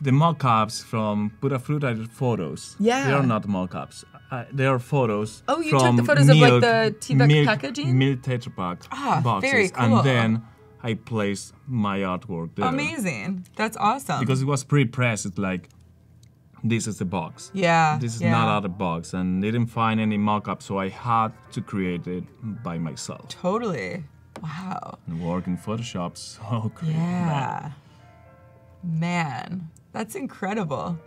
mock-ups from Pura Fruta are photos. Yeah. They are not mock-ups. They are photos. Oh, you took from the photos of, like, milk- the tea bag milk- packaging? Milk Tetra Pak Ah, boxes. very cool. And then I placed my artwork there. Amazing. That's awesome. Because it was pre-pressed, it's like, this is the box. yeah. This is yeah. not out of box. And they didn't find any mock-up, so I had to create it by myself. Totally. Wow. And work in Photoshop, so great. Yeah. Man, that's incredible.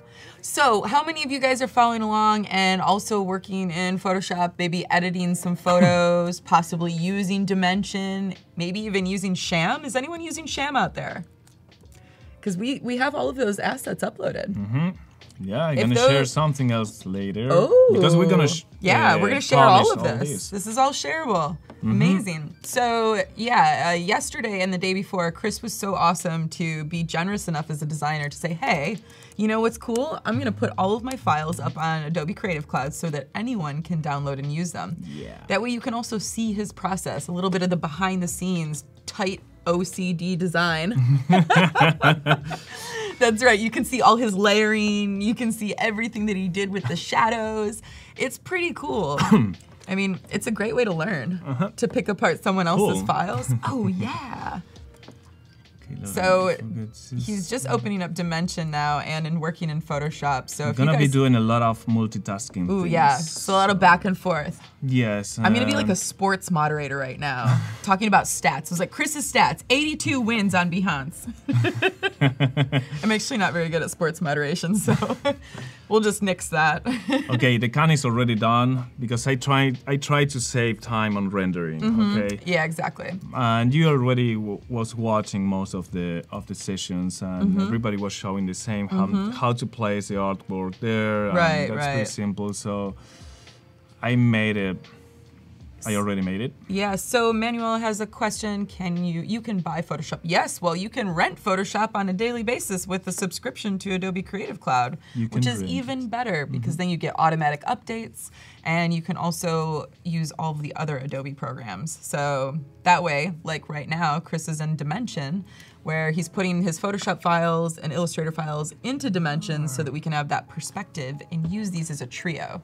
So, how many of you guys are following along and also working in Photoshop, maybe editing some photos, possibly using Dimension, maybe even using SHAM? Is anyone using SHAM out there? Because we have all of those assets uploaded. Yeah, I'm If gonna those- share something else later. Oh. Because we're gonna we're gonna share all publish of this. This is all shareable. Amazing. So yesterday and the day before, Chris was so awesome to be generous enough as a designer to say, hey, you know what's cool? I'm gonna put all of my files up on Adobe Creative Cloud so that anyone can download and use them. Yeah. That way you can also see his process, a little bit of the behind the scenes, tight OCD design. That's right, you can see all his layering, you can see everything that he did with the shadows. It's pretty cool. I mean, it's a great way to learn, to pick apart someone else's Cool. files. Oh yeah. Okay, So he's he's just opening up Dimension now and working in Photoshop. So I'm if you gonna guys, be doing a lot of multitasking. ooh things. yeah, so a lot of back and forth. Yes. I'm gonna be like a sports moderator right now, talking about stats. It's like Chris's stats: 82 wins on Behance. I'm actually not very good at sports moderation, so we'll just nix that. Okay, the can is already done because I tried to save time on rendering. Okay. Yeah, exactly. And you already was watching most of the sessions, and everybody was showing the same how to place the artwork there. And Right, that's right. pretty simple. So I made it. I already made it. Yeah, so Manuel has a question. You can buy Photoshop? Yes, well, you can rent Photoshop on a daily basis with a subscription to Adobe Creative Cloud, You can which is rent even better because then you get automatic updates and you can also use all of the other Adobe programs. So that way, like right now, Chris is in Dimension, where he's putting his Photoshop files and Illustrator files into Dimension so that we can have that perspective and use these as a trio.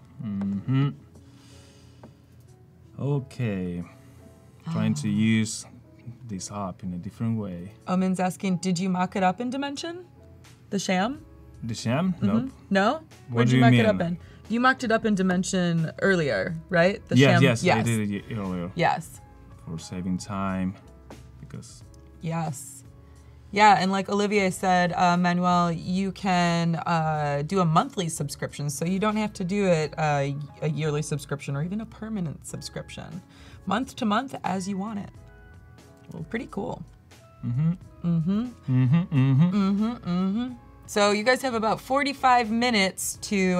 Okay. Trying to use this app in a different way. Omen's asking, did you mock it up in Dimension? The SHAM? The SHAM? Nope. No? Where'd do you you mock it mean? up in? You mocked it up in Dimension earlier, right? The Yes, SHAM? I did it earlier Yes. for saving time because Yes. Yeah, and like Olivier said, Manuel, you can do a monthly subscription, so you don't have to do it a yearly subscription or even a permanent subscription. Month to month as you want it. Well, pretty cool. So you guys have about 45 minutes to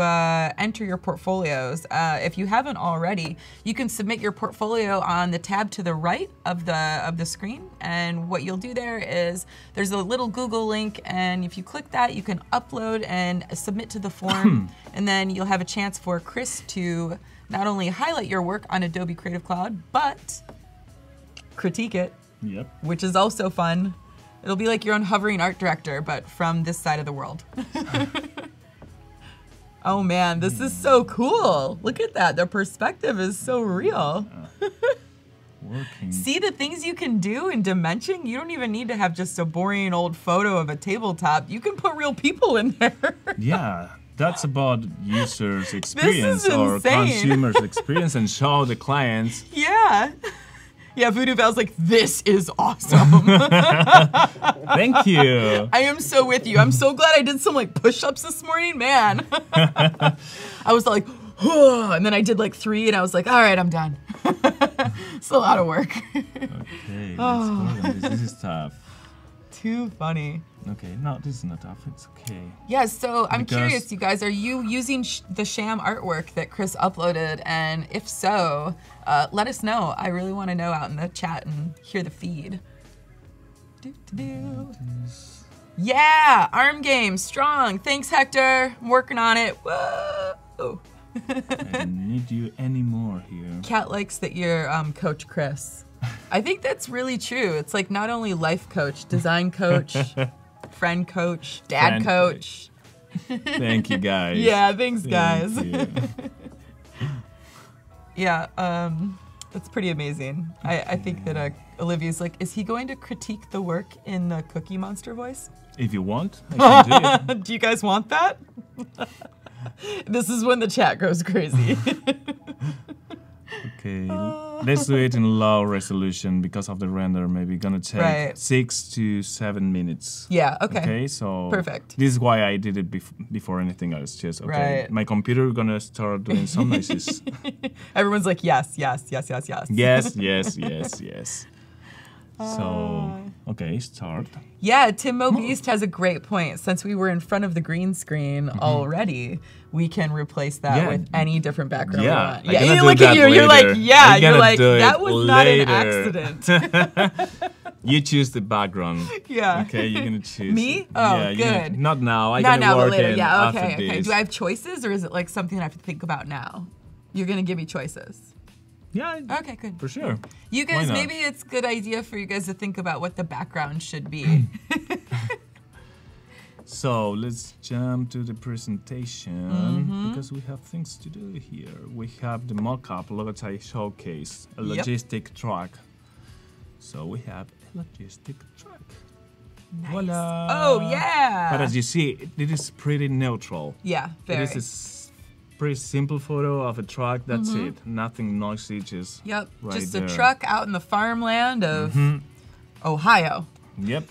enter your portfolios. If you haven't already, you can submit your portfolio on the tab to the right of the screen. And what you'll do there is there's a little Google link, and if you click that, you can upload and submit to the form. And then you'll have a chance for Chris to not only highlight your work on Adobe Creative Cloud, but critique it, yep. which is also fun. It'll be like your own hovering art director, but from this side of the world. Oh man, this is so cool. Look at that. The perspective is so real. Working. See the things you can do in Dimension? You don't even need to have just a boring old photo of a tabletop. You can put real people in there. Yeah, that's about users' experience or insane. consumers' experience and show the clients. Yeah. Yeah, Voodoo Val's like, this is awesome. Thank you. I am so with you. I'm so glad I did some like push-ups this morning, man. I was like, and then I did like 3 and I was like, all right, I'm done. It's a lot of work. Okay, let's work on this. This is tough. Too funny. Okay, no, this is not tough. It's okay. Yeah, so I'm Because- curious, you guys, are you using the SHAM artwork that Chris uploaded? And if so, let us know. I really want to know out in the chat and hear the feed. Yeah, arm game, strong. Thanks, Hector. I'm working on it. Whoa. I don't need you anymore here. Kat likes that you're Coach Chris. I think that's really true. It's like not only life coach, design coach, friend coach, dad Friend coach. Thank you, guys. Yeah, thanks, guys. Thank you. Yeah, that's pretty amazing. I think that Olivia's like, is he going to critique the work in the Cookie Monster voice? If you want, I can do it. Do you guys want that? This is when the chat goes crazy. Okay, let's do it in low resolution because of the render. Maybe gonna take Right. 6 to 7 minutes. Yeah, okay. Okay, so Perfect. This is why I did it before anything else. Just okay, Right. my computer gonna start doing some noises. Everyone's like, yes, yes, yes, yes, yes. Yes, yes, yes, yes. So, okay, start. Yeah, Tim Beast has a great point. Since we were in front of the green screen already, we can replace that with any different background we want. Yeah, you look at you, you're like, yeah, you're like, that was not an accident. You choose the background. Yeah. Okay, you're gonna choose. Me? Oh, good. Not now. Not now, but later. in Yeah, after okay, okay. this. Do I have choices, or is it like something I have to think about now? You're gonna give me choices. Yeah. Okay, good. For sure. You guys, not? maybe it's a good idea for you guys to think about what the background should be. So let's jump to the presentation because we have things to do here. We have the mock-up logotype showcase, a logistic track. So we have a logistic track. Nice. Voila! Oh, yeah. But as you see, it is pretty neutral. Yeah, very. It is a pretty simple photo of a truck. That's it. Nothing noisy, just Yep, right just there. a truck out in the farmland of Ohio. Yep.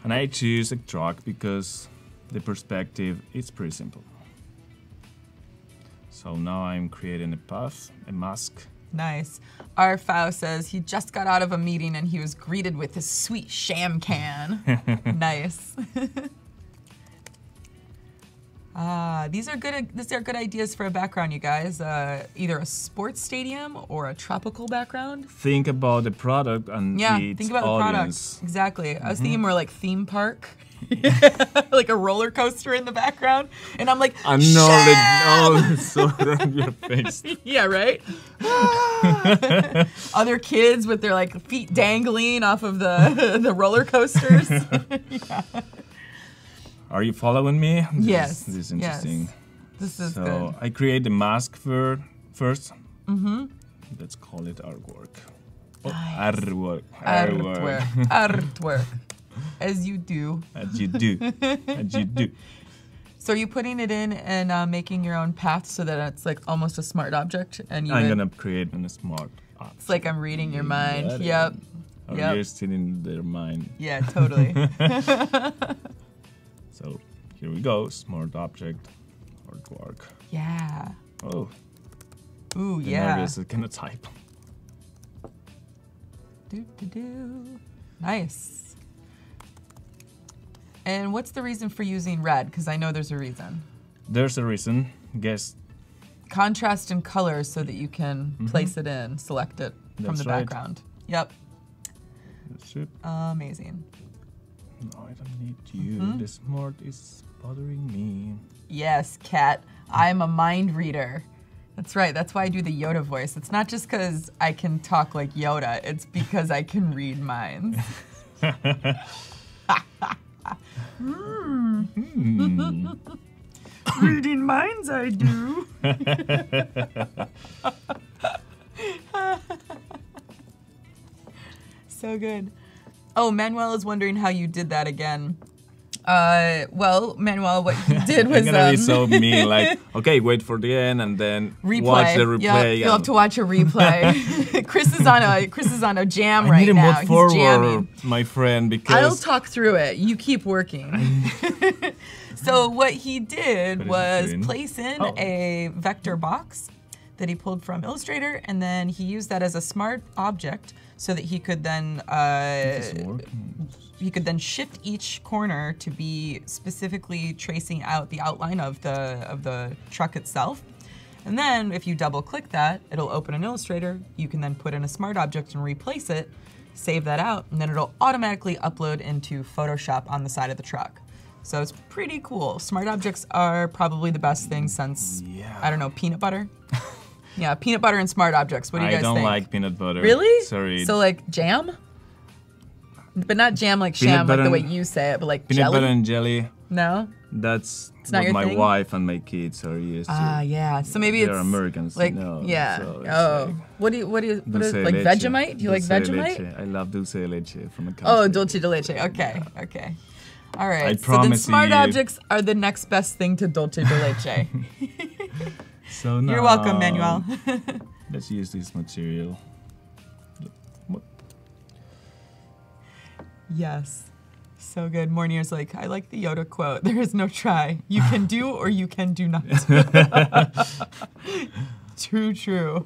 And I choose a truck because the perspective is pretty simple. So now I'm creating a path, a mask. Nice. Our Fao says he just got out of a meeting and he was greeted with his sweet SHAM can. Nice. These are good ideas for a background, you guys. Either a sports stadium or a tropical background. Think about the product and its think about audience. the product. Exactly. I was thinking more like theme park. Like a roller coaster in the background. And I'm like, I know that so on your face. yeah, right? Other kids with their like feet dangling off of the roller coasters. Yeah. Are you following me? Yes. This is interesting. Yes. This is so good. I create the mask first. Let's call it artwork. Oh, Nice. artwork. Artwork. As you do. As you do. As you do. So are you putting it in and making your own path so that it's like almost a smart object? And I'm gonna create a smart object. It's like I'm reading your mind. Got it. Yep. Or Yep. you're still in their mind. Yeah, totally. So here we go. Smart object. Artwork. Yeah. Oh. Ooh, The yeah. nervous is gonna type. Do. Nice. And what's the reason for using red? Because I know there's a reason. There's a reason. Guess. Contrast and color so that you can place it in, select it from That's the right. background. Yep. That's it. Amazing. No, I don't need you. The smart is bothering me. Yes, Kat. I'm a mind reader. That's right. That's why I do the Yoda voice. It's not just because I can talk like Yoda. It's because I can read minds. Reading minds, I do. So good. Oh, Manuel is wondering how you did that again. Well, Manuel, what he did was I'm gonna be so mean, like, okay, wait for the end and then replay. watch the replay. Yep, you'll have to watch a replay. Chris is on a jam I right need to now. move He's forward, jamming. my friend, I'll because talk through it. You keep working. So what he did was place in a vector box that he pulled from Illustrator, and then he used that as a smart object so that he could then shift each corner to be specifically tracing out the outline of the truck itself. And then if you double click that, it'll open an Illustrator. You can then put in a smart object and replace it, save that out, and then it'll automatically upload into Photoshop on the side of the truck. So it's pretty cool. Smart objects are probably the best thing since, I don't know, peanut butter? Yeah, peanut butter and smart objects. What do you guys think? I don't like peanut butter. Really? Sorry. So like jam? But not jam like Peanut sham, like the butter way and- you say it, but like Peanut jelly? butter and jelly. No? That's not what your my thing? wife and my kids are used to. Ah, yeah. So maybe They're it's Americans, like no, yeah. so it's Oh, like what is dulce de like leche. Vegemite? Do you like Dulce de Vegemite? leche. I love dulce de leche from a country. Oh, dulce de leche. Okay, okay. All right. I So then promise smart you- objects are the next best thing to dulce de leche. So now, You're welcome, Manuel. Let's use this material. What? Yes. So good. Mornier's like, I like the Yoda quote. There is no try. You can do or you can do not. True.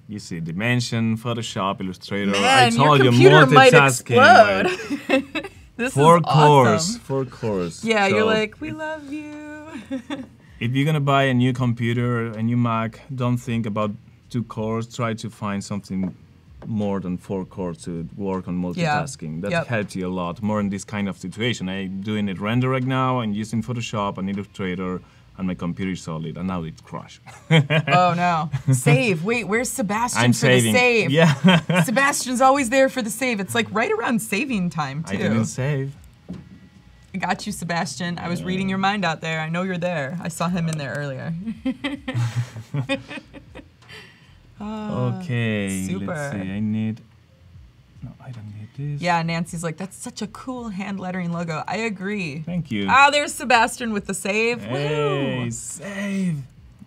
You see Dimension, Photoshop, Illustrator. Man, I told your you computer might multitasking. explode. This Four is cores. awesome. 4 cores. Yeah, you're So, like, we love you. if you're gonna buy a new computer, a new Mac, don't think about 2 cores. Try to find something more than 4 cores to work on multitasking. That helps you a lot more in this kind of situation. I'm doing it render right now and using Photoshop and Illustrator, and my computer is solid, and now it's crashed. Oh no. Save. Wait, where's Sebastian I'm for saving. the save? Yeah. Sebastian's always there for the save. It's like right around saving time too. I didn't save. I got you, Sebastian. I was reading your mind out there. I know you're there. I saw him in there earlier. Okay, super. let's see. I need. No, I don't need this. Yeah, Nancy's like, that's such a cool hand lettering logo. I agree. Thank you. Ah, there's Sebastian with the save. Hey, Woo! save.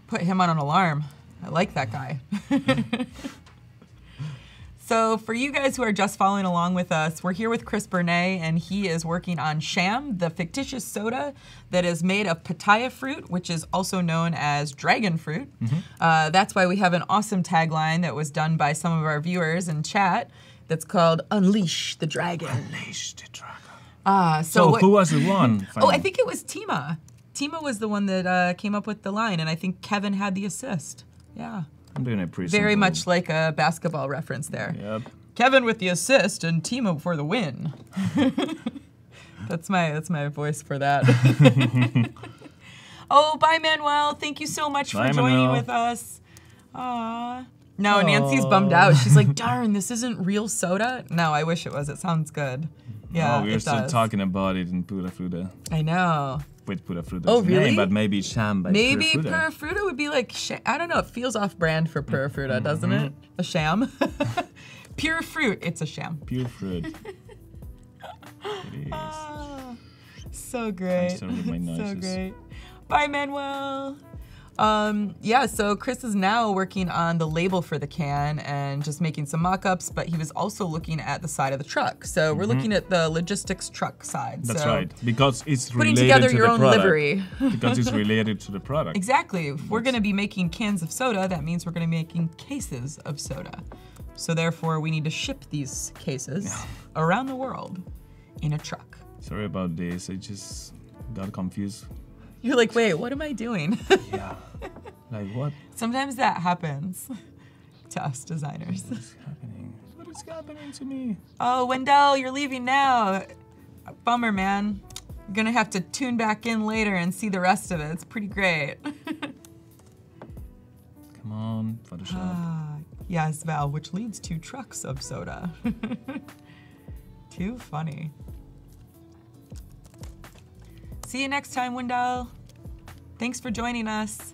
Put him on an alarm. I like that guy. So for you guys who are just following along with us, we're here with Chris Bernay, and he is working on SHAM, the fictitious soda that is made of pitaya fruit, which is also known as dragon fruit. That's why we have an awesome tagline that was done by some of our viewers in chat that's called Unleash the Dragon. Unleash the dragon. So who was the one? Oh, I think it was Tima. Tima was the one that came up with the line, and I think Kevin had the assist. Yeah. I'm doing it pretty Very simple. much like a basketball reference there. Yep. Kevin with the assist and Tima for the win. That's my voice for that. Oh, bye, Manuel. Thank you so much for joining with us. Aww. No, Nancy's bummed out. She's like, darn, this isn't real soda. No, I wish it was. It sounds good. Yeah, we were it still does. talking about it in Pura Fruta. I know. With Pura Fruta. Oh, really? Name, but maybe SHAM by Maybe Pura Fruta. Pura Fruta would be like, I don't know, it feels off-brand for Pura Fruta, doesn't it? A sham. Pure fruit, it's a sham. Pure fruit. It is. Ah, so great. sorry with my So noises. great. Bye, Manuel. Yeah, so Chris is now working on the label for the can and just making some mock-ups, but he was also looking at the side of the truck. So we're looking at the logistics truck side. That's so right. Because it's putting related together to your the own product. livery. Because it's related to the product. Exactly. If we're going to be making cans of soda, that means we're going to be making cases of soda. So therefore, we need to ship these cases around the world in a truck. Sorry about this. I just got confused. You're like, wait, what am I doing? Yeah. Like what? Sometimes that happens to us designers. What's happening? What is happening to me? Oh, Wendell, you're leaving now. Bummer, man. You're gonna have to tune back in later and see the rest of it. It's pretty great. Come on, Photoshop. Yes, Val, which leads to trucks of soda. Too funny. See you next time, Wendell. Thanks for joining us.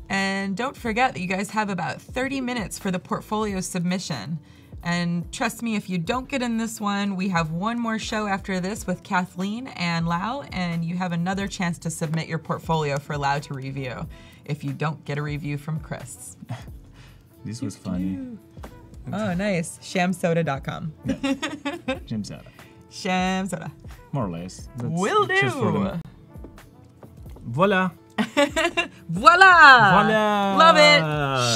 And don't forget that you guys have about 30 minutes for the portfolio submission. And trust me, if you don't get in this one, we have one more show after this with Kathleen and Lau, and you have another chance to submit your portfolio for Lau to review if you don't get a review from Chris. This was funny. Oh, nice. Shamsoda.com. Jim Sada. Sham Soda. More or less. That's Will just for do. the- Voila. Voila! Voila! Love it.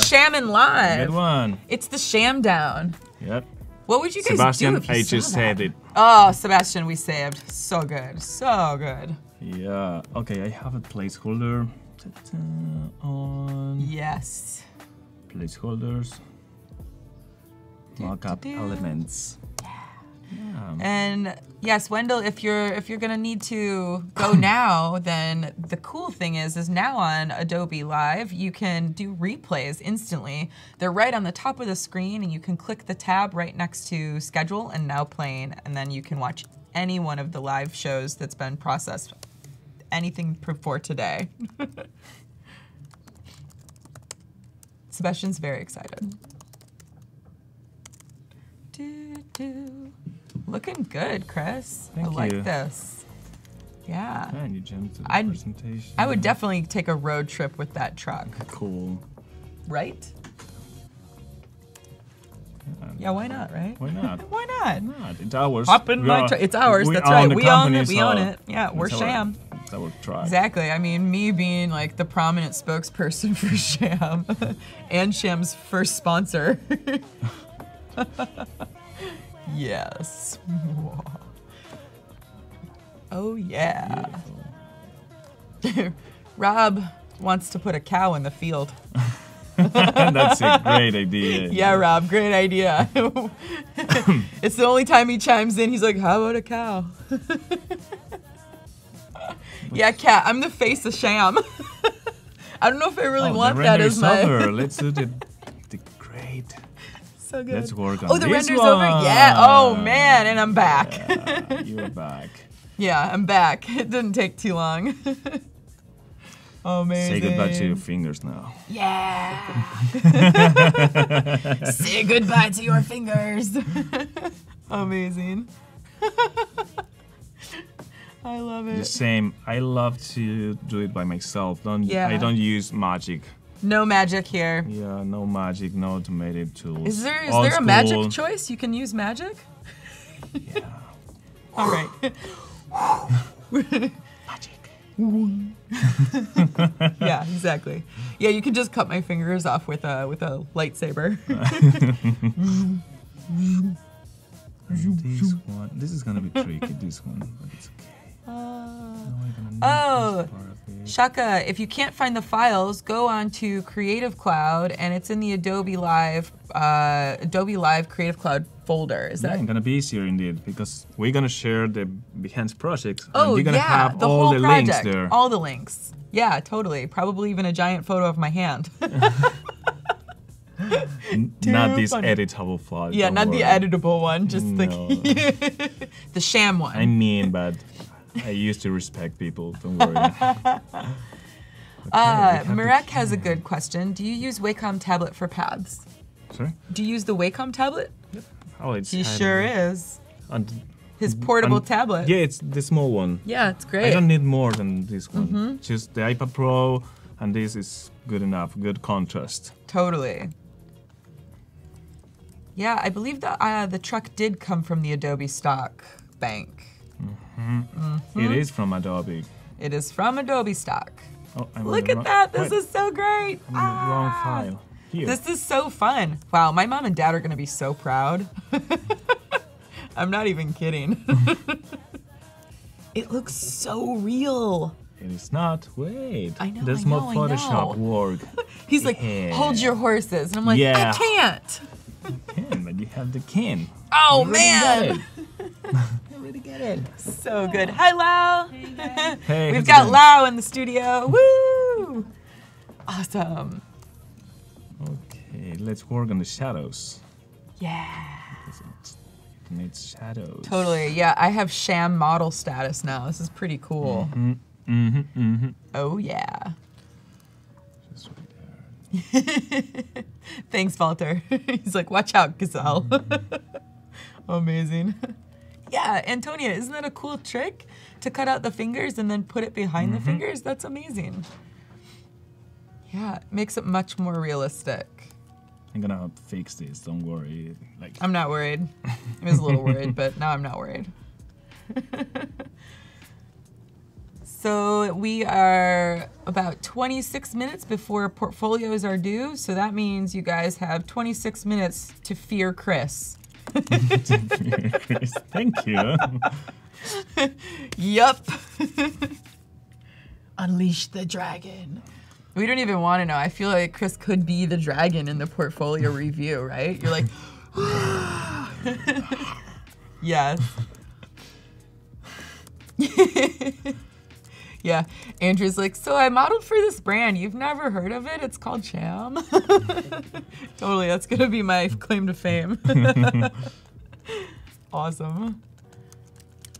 Shamin' live. Good one. It's the Sham Down. Yep. What would you guys Sebastian, do if you I saw just that? saved it. Oh, Sebastian, we saved. So good. So good. Yeah. Okay, I have a placeholder. Ta-ta, on Yes. placeholders. Mockup elements. Yeah. And yes, Wendell, if you're gonna need to go now, then the cool thing is now on Adobe Live, you can do replays instantly. They're right on the top of the screen, and you can click the tab right next to schedule and now playing, and then you can watch any one of the live shows that's been processed, anything for today. Sebastian's very excited. Looking good, Chris. Thank I like you. this. Yeah. And you jumped to the I'd- presentation. I would definitely take a road trip with that truck, Cool. right? Yeah, why not, right? Why not? Why not? Why not? It's ours. Hop in We my are- truck. It's ours. we That's own right. the We own company, it. We own so it. Yeah, we're it's our- Sham. that will try. Exactly. I mean, me being like the prominent spokesperson for SHAM and SHAM's first sponsor. Yes. Oh, yeah. Rob wants to put a cow in the field. That's a great idea. Yeah, Rob, great idea. It's the only time he chimes in. He's like, how about a cow? Yeah, cat. I'm the face of SHAM. I don't know if I really want that as my... over. Let's do the great. So good. Let's work on Oh, the this render's one. over? Yeah. Oh, man. And I'm back. Yeah, you're back. Yeah, I'm back. It didn't take too long. Amazing. Say goodbye to your fingers now. Yeah. Say goodbye to your fingers. Amazing. I love it. The same. I love to do it by myself. Yeah. I don't use magic. No magic here. Yeah, no magic, no automated tools. Is there Old a magic school. choice? You can use magic? Yeah. All right. Magic. Yeah, exactly. Yeah, you can just cut my fingers off with a lightsaber. This is gonna be tricky. This one, but it's okay. Oh, Shaka, if you can't find the files, go on to Creative Cloud, and it's in the Adobe Live Creative Cloud folder. Is that? Yeah, gonna be easier indeed because we're gonna share the Behance project. Oh, and you're gonna yeah, have the all whole the project, links there. all the links. Yeah, totally. Probably even a giant photo of my hand. Not this funny. editable file. Yeah, don't not worry. the editable one, just No. the SHAM one. I mean, but I used to respect people. Don't worry. Marek has a good question. Do you use Wacom tablet for paths? Sorry? Do you use the Wacom tablet? Oh, it's. He sure is. And, His portable tablet. yeah, it's the small one. Yeah, it's I great. don't need more than this one. Just the iPad Pro, and this is good enough. Good contrast. Totally. Yeah, I believe the truck did come from the Adobe Stock bank. It is from Adobe. It is from Adobe Stock. Oh, I'm Look on the at wrong- that. This wait, is so great. I'm on the wrong file. Here. This is so fun. Wow, my mom and dad are going to be so proud. I'm not even kidding. It looks so real. It is not. Wait. I know, There's I more know, I Photoshop know. work. He's like, Yeah. hold your horses. And I'm like, Yeah. I can't. Can, but you have the can. Oh, You already man. got it. You already get it. So good. Hi, Lau. Hey, We've how's it got going? Lau in the studio. Woo! Awesome. Okay, let's work on the shadows. Yeah. It needs shadows. Totally. Yeah, I have SHAM model status now. This is pretty cool. Oh, yeah. Just right there. Thanks, Walter. He's like, watch out, Gazelle. Amazing. Yeah, Antonia, isn't that a cool trick? To cut out the fingers and then put it behind the fingers? That's amazing. Yeah, it makes it much more realistic. I'm gonna fix this. Don't worry. Like I'm not worried. I was a little worried, but now I'm not worried. So we are about 26 minutes before portfolios are due. So that means you guys have 26 minutes to fear Chris. Thank you. Yup. Unleash the dragon. We don't even want to know. I feel like Chris could be the dragon in the portfolio review, right? You're like, yes. Yeah. Andrew's like, so I modeled for this brand. You've never heard of it? It's called SHAM. Totally. That's going to be my claim to fame. Awesome.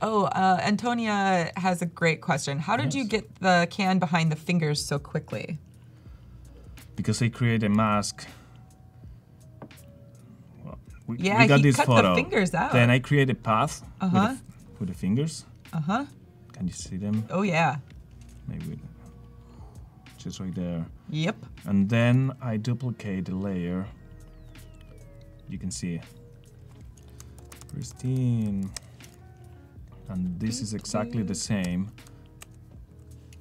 Oh, Antonia has a great question. How did you get the can behind the fingers so quickly? Because I create a mask. Well, we Yeah, got he this cut photo. the fingers out. Then I create a path Uh-huh. with the fingers. Uh-huh. Can you see them? Oh, yeah. Maybe just right there. Yep. And then I duplicate the layer. You can see pristine. And this is exactly the same.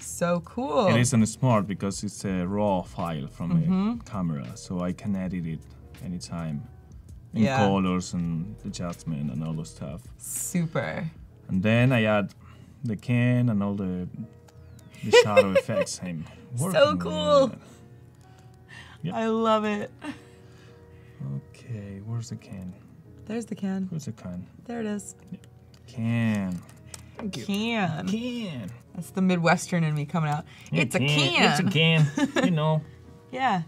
So cool. It isn't smart because it's a raw file from a camera, so I can edit it anytime in colors and adjustment and all those stuff. Super. And then I add the can and all the shadow effects. So cool. Yep. I love it. Okay, where's the can? There's the can. Where's the can? There it is. Can. Can. Can. That's the Midwestern in me coming out. It's a can. It's a can. You know. Yeah.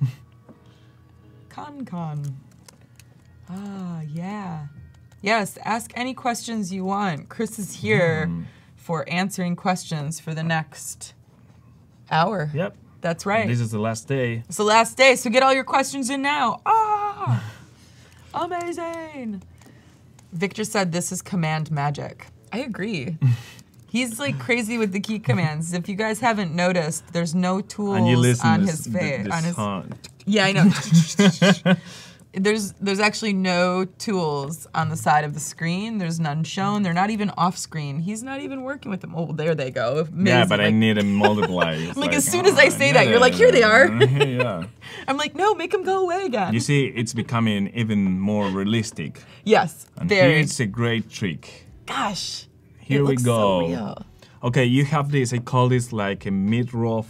Con. Ah, yeah. Yes, ask any questions you want. Chris is here for answering questions for the next hour. Yep. That's right. This is the last day. It's the last day, so get all your questions in now. Ah! Amazing! Victor said this is command magic. I agree. He's like crazy with the key commands. If you guys haven't noticed, there's no tools And you listen on to his face. song. Yeah, I know. There's actually no tools on the side of the screen. There's none shown. They're not even off screen. He's not even working with them. Oh, there they go. Amazing. Yeah, but I need a multiply. Like as soon as I say that, you're like, here they are. Yeah. I'm like, no, make them go away again. You see, it's becoming even more realistic. Yes, And very. here's a great trick. Gosh, Here it we looks go. so real. Okay, you have this, I call this like a mid-raw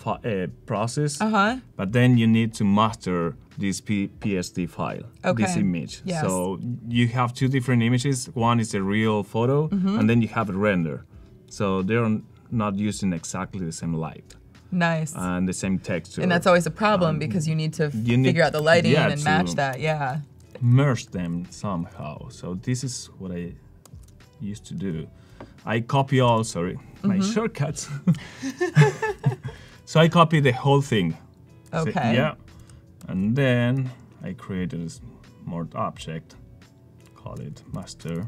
process. But then you need to master this PSD file, this image. Yes. So you have two different images. One is a real photo, and then you have a render. So they're not using exactly the same light Nice. and the same texture. And that's always a problem because you need to figure out the lighting and match that. Yeah. Merge them somehow. So this is what I used to do. I copy all, my shortcuts. So I copy the whole thing. Okay. So, yeah. And then I created a smart object, call it master.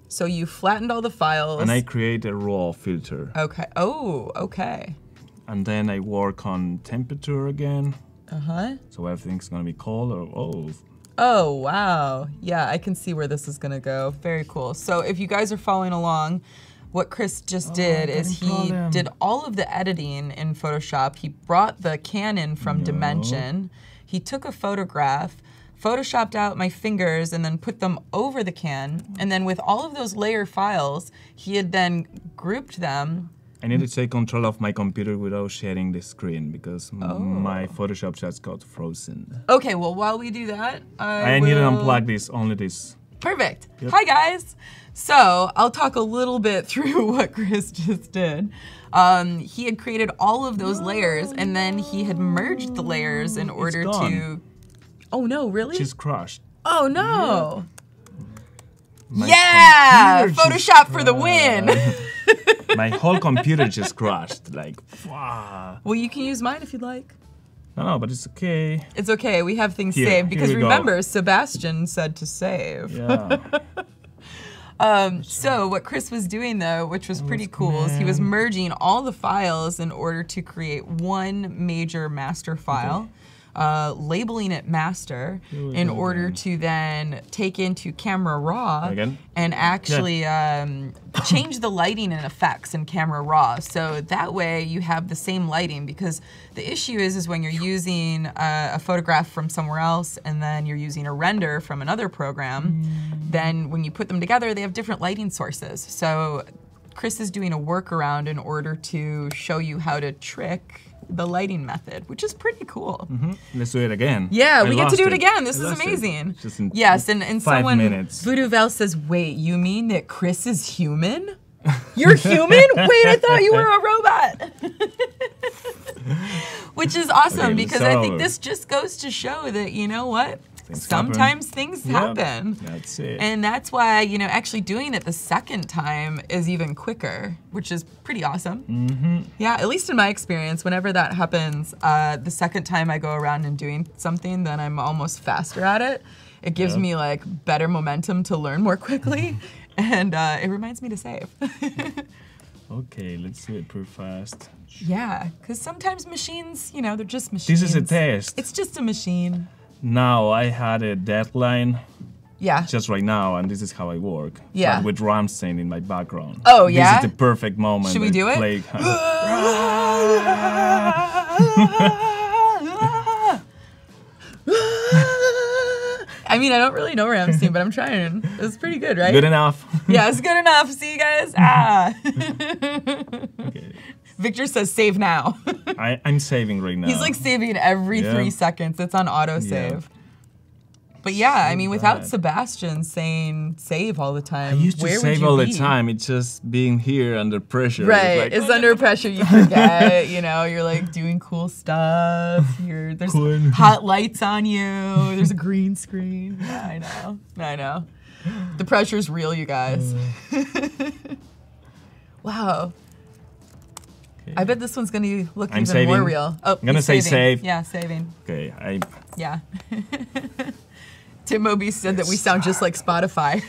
So you flattened all the files. And I create a raw filter. Okay. Oh, okay. And then I work on temperature again. So everything's gonna be cold or Oh, wow. Yeah, I can see where this is going to go. Very cool. So if you guys are following along, what Chris just did is he did all of the editing in Photoshop. He brought the Canon from Dimension. He took a photograph, photoshopped out my fingers, and then put them over the can. And then with all of those layer files, he had then grouped them. I need to take control of my computer without sharing the screen because my Photoshop just got frozen. Okay, well, while we do that, I need to unplug this, only this. Perfect. Yep. Hi, guys. So I'll talk a little bit through what Chris just did. He had created all of those layers, and then he had merged the layers in order to... Oh, no, really? She's crushed. Oh, no. Yeah! Photoshop for the win. My whole computer just crashed. Like, wow. Well, you can use mine if you'd like. No, but it's okay. It's okay. We have things saved because remember, Sebastian said to save. Yeah. So what Chris was doing though, which was pretty cool, is he was merging all the files in order to create one major master file. Labeling it master in order to then take into Camera Raw and actually change the lighting and effects in Camera Raw. So that way you have the same lighting, because the issue is when you're using a photograph from somewhere else and then you're using a render from another program, then when you put them together, they have different lighting sources. So Chris is doing a workaround in order to show you how to trick the lighting method, which is pretty cool. Let's do it again. Yeah, we get to do it again. This is amazing. Yes, and 5 someone, minutes. Voodoo Val says, wait, you mean that Chris is human? You're human? Wait, I thought you were a robot. Which is awesome, because I think this just goes to show that, you know what? Sometimes things happen. That's it. And that's why, you know, actually doing it the second time is even quicker, which is pretty awesome. Yeah, at least in my experience, whenever that happens, the second time I go around and doing something, then I'm almost faster at it. It gives me like better momentum to learn more quickly, and it reminds me to save. Okay, let's do it pretty fast. Yeah, because sometimes machines, you know, they're just machines. This is a test. It's just a machine. Now I had a deadline Yeah. just right now, and this is how I work. Yeah. But with Ramstein in my background. Oh, yeah? This is the perfect moment. Should we do it? Play I mean, I don't really know Ramstein, but I'm trying. It's pretty good, right? Good enough. Yeah, it's good enough. See you guys. Ah. Okay. Victor says save now. I'm saving right now. He's like saving every Yeah. 3 seconds. It's on auto save. But yeah, I mean, without bad. Sebastian saying save all the time, I used to where would save you all be? the time. It's just being here under pressure. Right, It's it's under pressure. You forget, you know, you're like doing cool stuff. There's Cool. hot lights on you. There's a green screen. Yeah, I know. The pressure's real, you guys. Wow. Okay. I bet this one's gonna look I'm even saving. more real. Oh, I'm gonna he's say saving. save. Yeah, saving. Okay, Yeah. Tim Moby said that we sound just like Spotify.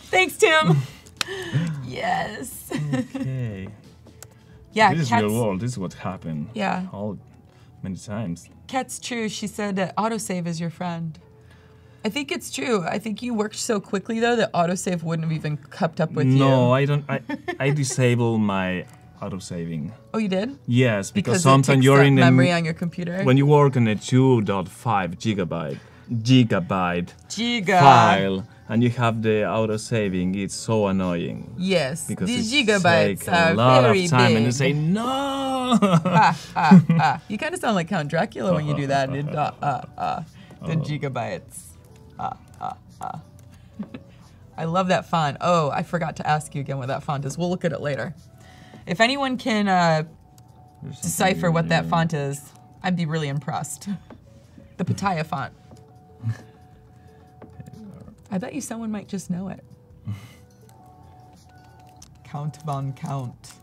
Thanks, Tim. Yes. okay. Yeah, This is Kat's, real world. This is what happened. Yeah. All many times. Kat's true. She said that autosave is your friend. I think it's true. I think you worked so quickly though that autosave wouldn't have even kept up with you. No, I don't. I disable my auto saving. Oh, you did? Yes, because it sometimes takes you're up in memory a, on your computer. when you work on a 2.5 gigabyte Giga. file and you have the auto saving, it's so annoying. Yes. Because the it's gigabytes take a are lot very of time big. and you say no. You kind of sound like Count Dracula when you do that. The gigabytes. I love that font. Oh, I forgot to ask you again what that font is. We'll look at it later. If anyone can decipher what that font is, I'd be really impressed. The Pattaya font. I bet you someone might just know it. Count von Count.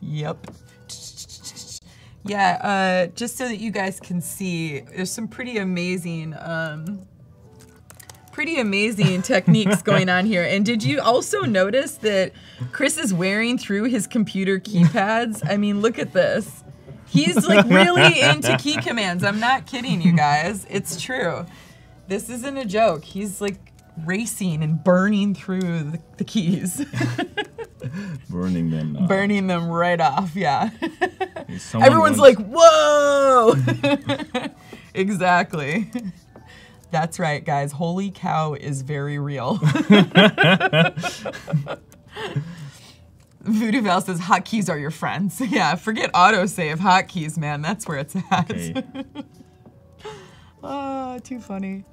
Yep. Yeah, just so that you guys can see, there's some pretty amazing techniques going on here. And did you also notice that Chris is wearing through his computer keypads? I mean, look at this. He's like really into key commands. I'm not kidding, you guys. It's true. This isn't a joke. He's like racing and burning through the keys. Burning them now. Burning them right off, yeah. If someone Everyone's wants- like, whoa! Exactly. That's right, guys. Holy cow is very real. Voodoo Val says hotkeys are your friends. Yeah, forget autosave. Hotkeys, man. That's where it's at. Okay. Oh, too funny.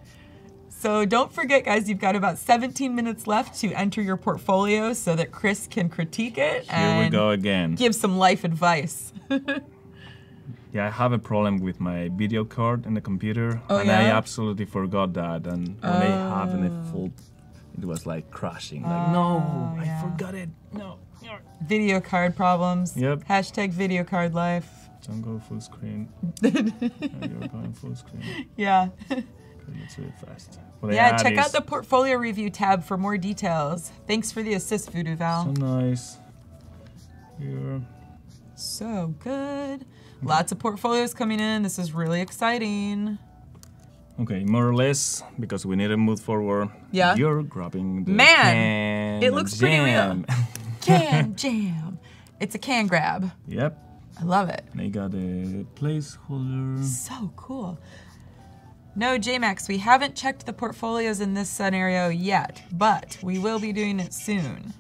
So don't forget, guys, you've got about 17 minutes left to enter your portfolio so that Chris can critique it Here and we go again. give some life advice. Yeah, I have a problem with my video card in the computer, Oh, and I yeah? absolutely forgot that. And when I have a full, it was like crashing. Like, no, yeah. I forgot it. No. Video card problems. Yep. Hashtag video card life. Don't go full screen. You're going full screen. Yeah. Okay, let's do it fast. What I Yeah, add check out is the portfolio review tab for more details. Thanks for the assist, Voodoo so Val. nice. Here. So good. Lots of portfolios coming in. This is really exciting. Okay, more or less, because we need to move forward. Yeah. You're grabbing the Man, can it of looks pretty real. jam. Can jam. It's a can grab. Yep. I love it. And I got a placeholder. So cool. No, JMax, we haven't checked the portfolios in this scenario yet, but we will be doing it soon.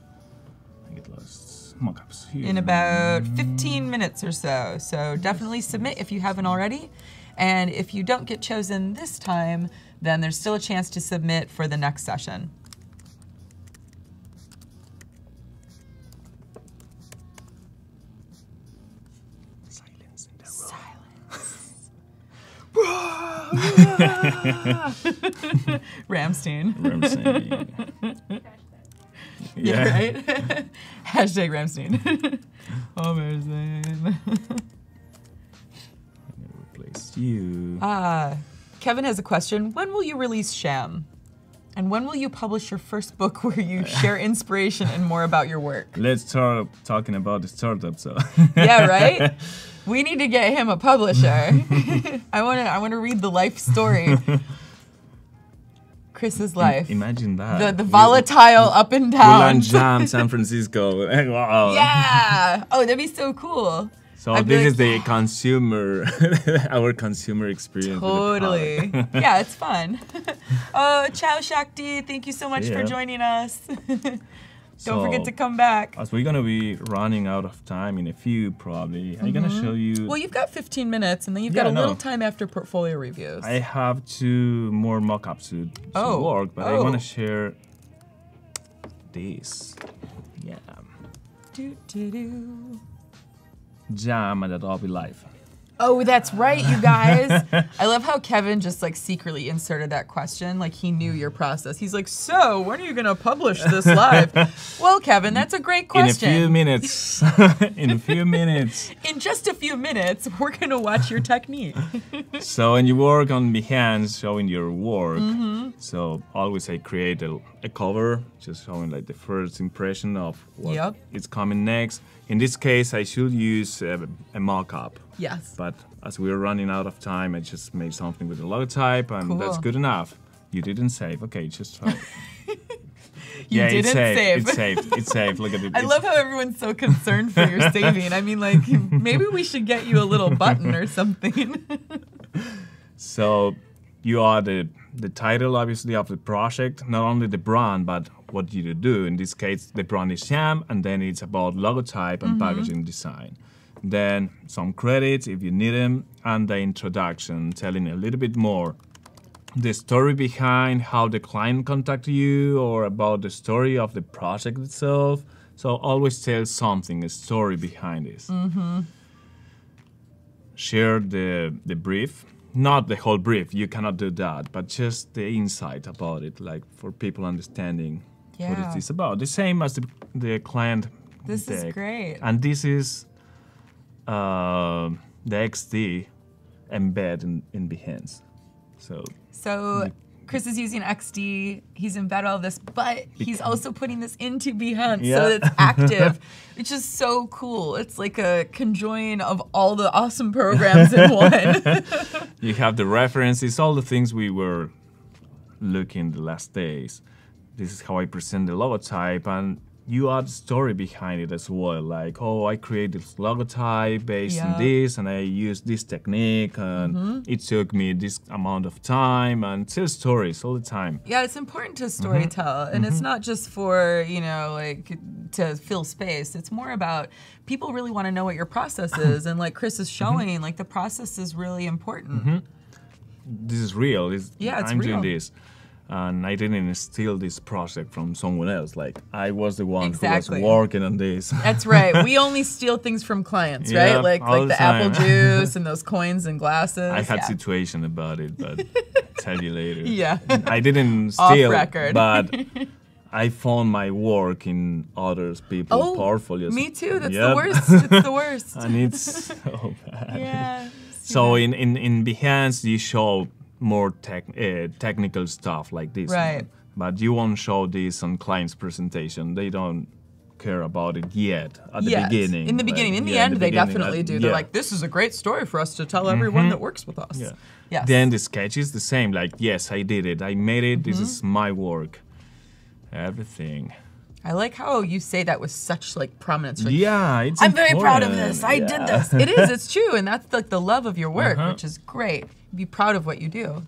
I get lost. Mockups here. In about 15 minutes or so. So definitely submit if you haven't already. And if you don't get chosen this time, then there's still a chance to submit for the next session. Silence in the Silence. Ramstein. Ramstein. Yeah, right? Hashtag Ramstein. Amazing. Replace you. Kevin has a question. When will you release SHAM? And when will you publish your first book where you share inspiration and more about your work? Let's start talking about the startup. So Yeah, right? We need to get him a publisher. I want to read the life story. Chris's life. Imagine that. The volatile up and We're down. on Jam, San Francisco. Wow. Yeah. Oh, that'd be so cool. So I'd be this like, is the consumer, our consumer experience. with the Totally. product. Yeah, it's fun. Oh, ciao, Shakti. Thank you so much for Yeah. joining us. Don't forget to So, come back. As we're gonna be running out of time in a few, probably, I'm gonna show you. Well, you've got 15 minutes, and then you've Yeah, got a I know. little time after portfolio reviews. I have 2 more mock-ups to Oh, work, but I oh. want to share this. Yeah, Do, do, do. Jam and Adobe Live. Oh, that's right, you guys. I love how Kevin just like secretly inserted that question. Like he knew your process. He's like, so when are you going to publish this live? Well, Kevin, that's a great question. In a few minutes. In a few minutes. In just a few minutes, we're going to watch your technique. So when you work on Behance, showing your work, Mm-hmm. so always I create a cover, just showing like the first impression of what Yep. is coming next. In this case, I should use a mock-up. Yes. But as we're running out of time, I just made something with the logotype, and that's Cool. good enough. You didn't save. Okay, just try. You yeah, didn't it's saved. save. It's saved. It's saved. Look at it. I It's- love how everyone's so concerned for your saving. I mean, like, maybe we should get you a little button or something. So you are the title, obviously, of the project, not only the brand, but what you do. In this case, the brand is SHAM, and then it's about logotype and packaging design. Then some credits, if you need them, and the introduction, telling a little bit more. The story behind how the client contacted you, or about the story of the project itself. So always tell something, a story behind this. Share the brief. Not the whole brief, you cannot do that, but just the insight about it, like for people understanding what Yeah. is this about. The same as the client This is deck. great. And this is the XD embed in Behance. So Chris is using XD. He's embedded all this, but he's also putting this into Behance, so Yeah. it's active, which is so cool. It's like a conjoin of all the awesome programs in one. You have the references, all the things we were looking the last days. This is how I present the logotype, and you add story behind it as well. Like, oh, I created this logotype based on this, and I used this technique, and it took me this amount of time, and tell stories all the time. Yeah, it's important to storytell, and it's not just for, you know, like to fill space. It's more about people really want to know what your process is, and like Chris is showing, like the process is really important. This is real. It's I'm real. doing this. And I didn't steal this project from someone else. Like, I was the one Exactly. who was working on this. That's right. We only steal things from clients, Yeah, right? Like all the the apple time. juice and those coins and glasses. I had yeah. situation about it, but tell you later. Yeah. I didn't Off steal, record. but I found my work in others people's portfolios. Me too. That's Yep. the worst. It's the worst. And it's so bad. Yeah. So in Behance, you show more technical stuff like this. Right. one. But you won't show this on client's presentation. They don't care about it yet at the Yes. beginning. In the Like, beginning. In the yeah, end, they beginning, definitely do. They're like, this is a great story for us to tell everyone that works with us. Yeah. Yes. Then the sketch is the same. Like, yes, I did it. I made it. This is my work. Everything. I like how you say that with such like prominence. Like, Yeah, it's I'm very proud of important. this. I did this. It is. It's true, and that's like the love of your work, which is great. Be proud of what you do.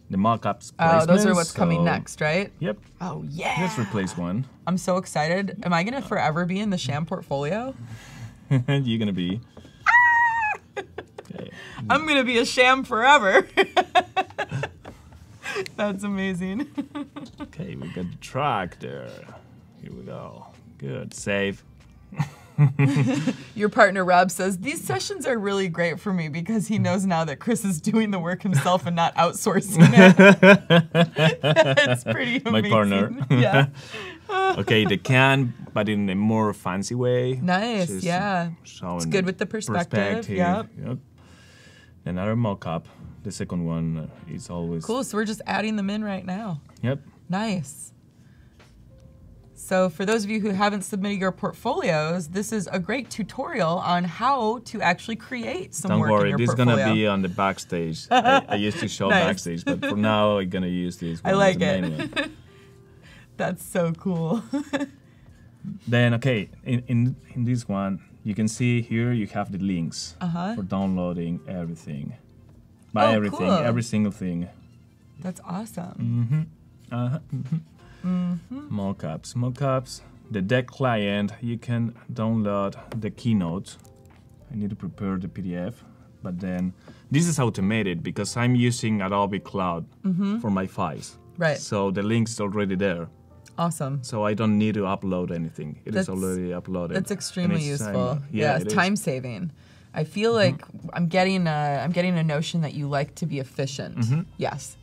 The mock-ups. Oh, those are placements, what's coming so- next, right? Yep. Oh yeah. Let's replace one. I'm so excited. Am I gonna forever be in the SHAM portfolio? You're gonna be. I'm gonna be a SHAM forever. That's amazing. Okay, we got the track there. Here we go. Good. Save. Your partner Rob says these sessions are really great for me because he knows now that Chris is doing the work himself and not outsourcing it. That's pretty amazing. My partner. Yeah. Okay, the can, but in a more fancy way. Nice. Just Yeah. showing It's good with the perspective. Yep. Yep. Another mock-up. The second one is always. Cool. So we're just adding them in right now. Yep. Nice. So for those of you who haven't submitted your portfolios, this is a great tutorial on how to actually create some Don't work worry, in your this is portfolio. gonna be on the backstage. I used to show Nice. backstage, but for now I'm gonna use this one I like as the it. main one. That's so cool. Then okay, in this one, you can see here you have the links for downloading everything. By Oh, everything, cool. every single thing. That's awesome. Mockups. The deck client, you can download the keynote. I need to prepare the PDF, but then this is automated because I'm using Adobe Cloud for my files. Right. So the link's already there. Awesome. So I don't need to upload anything. It is That's- already uploaded. That's extremely And it's useful. yeah, It's it is. time saving. I feel like I'm getting a notion that you like to be efficient. Yes.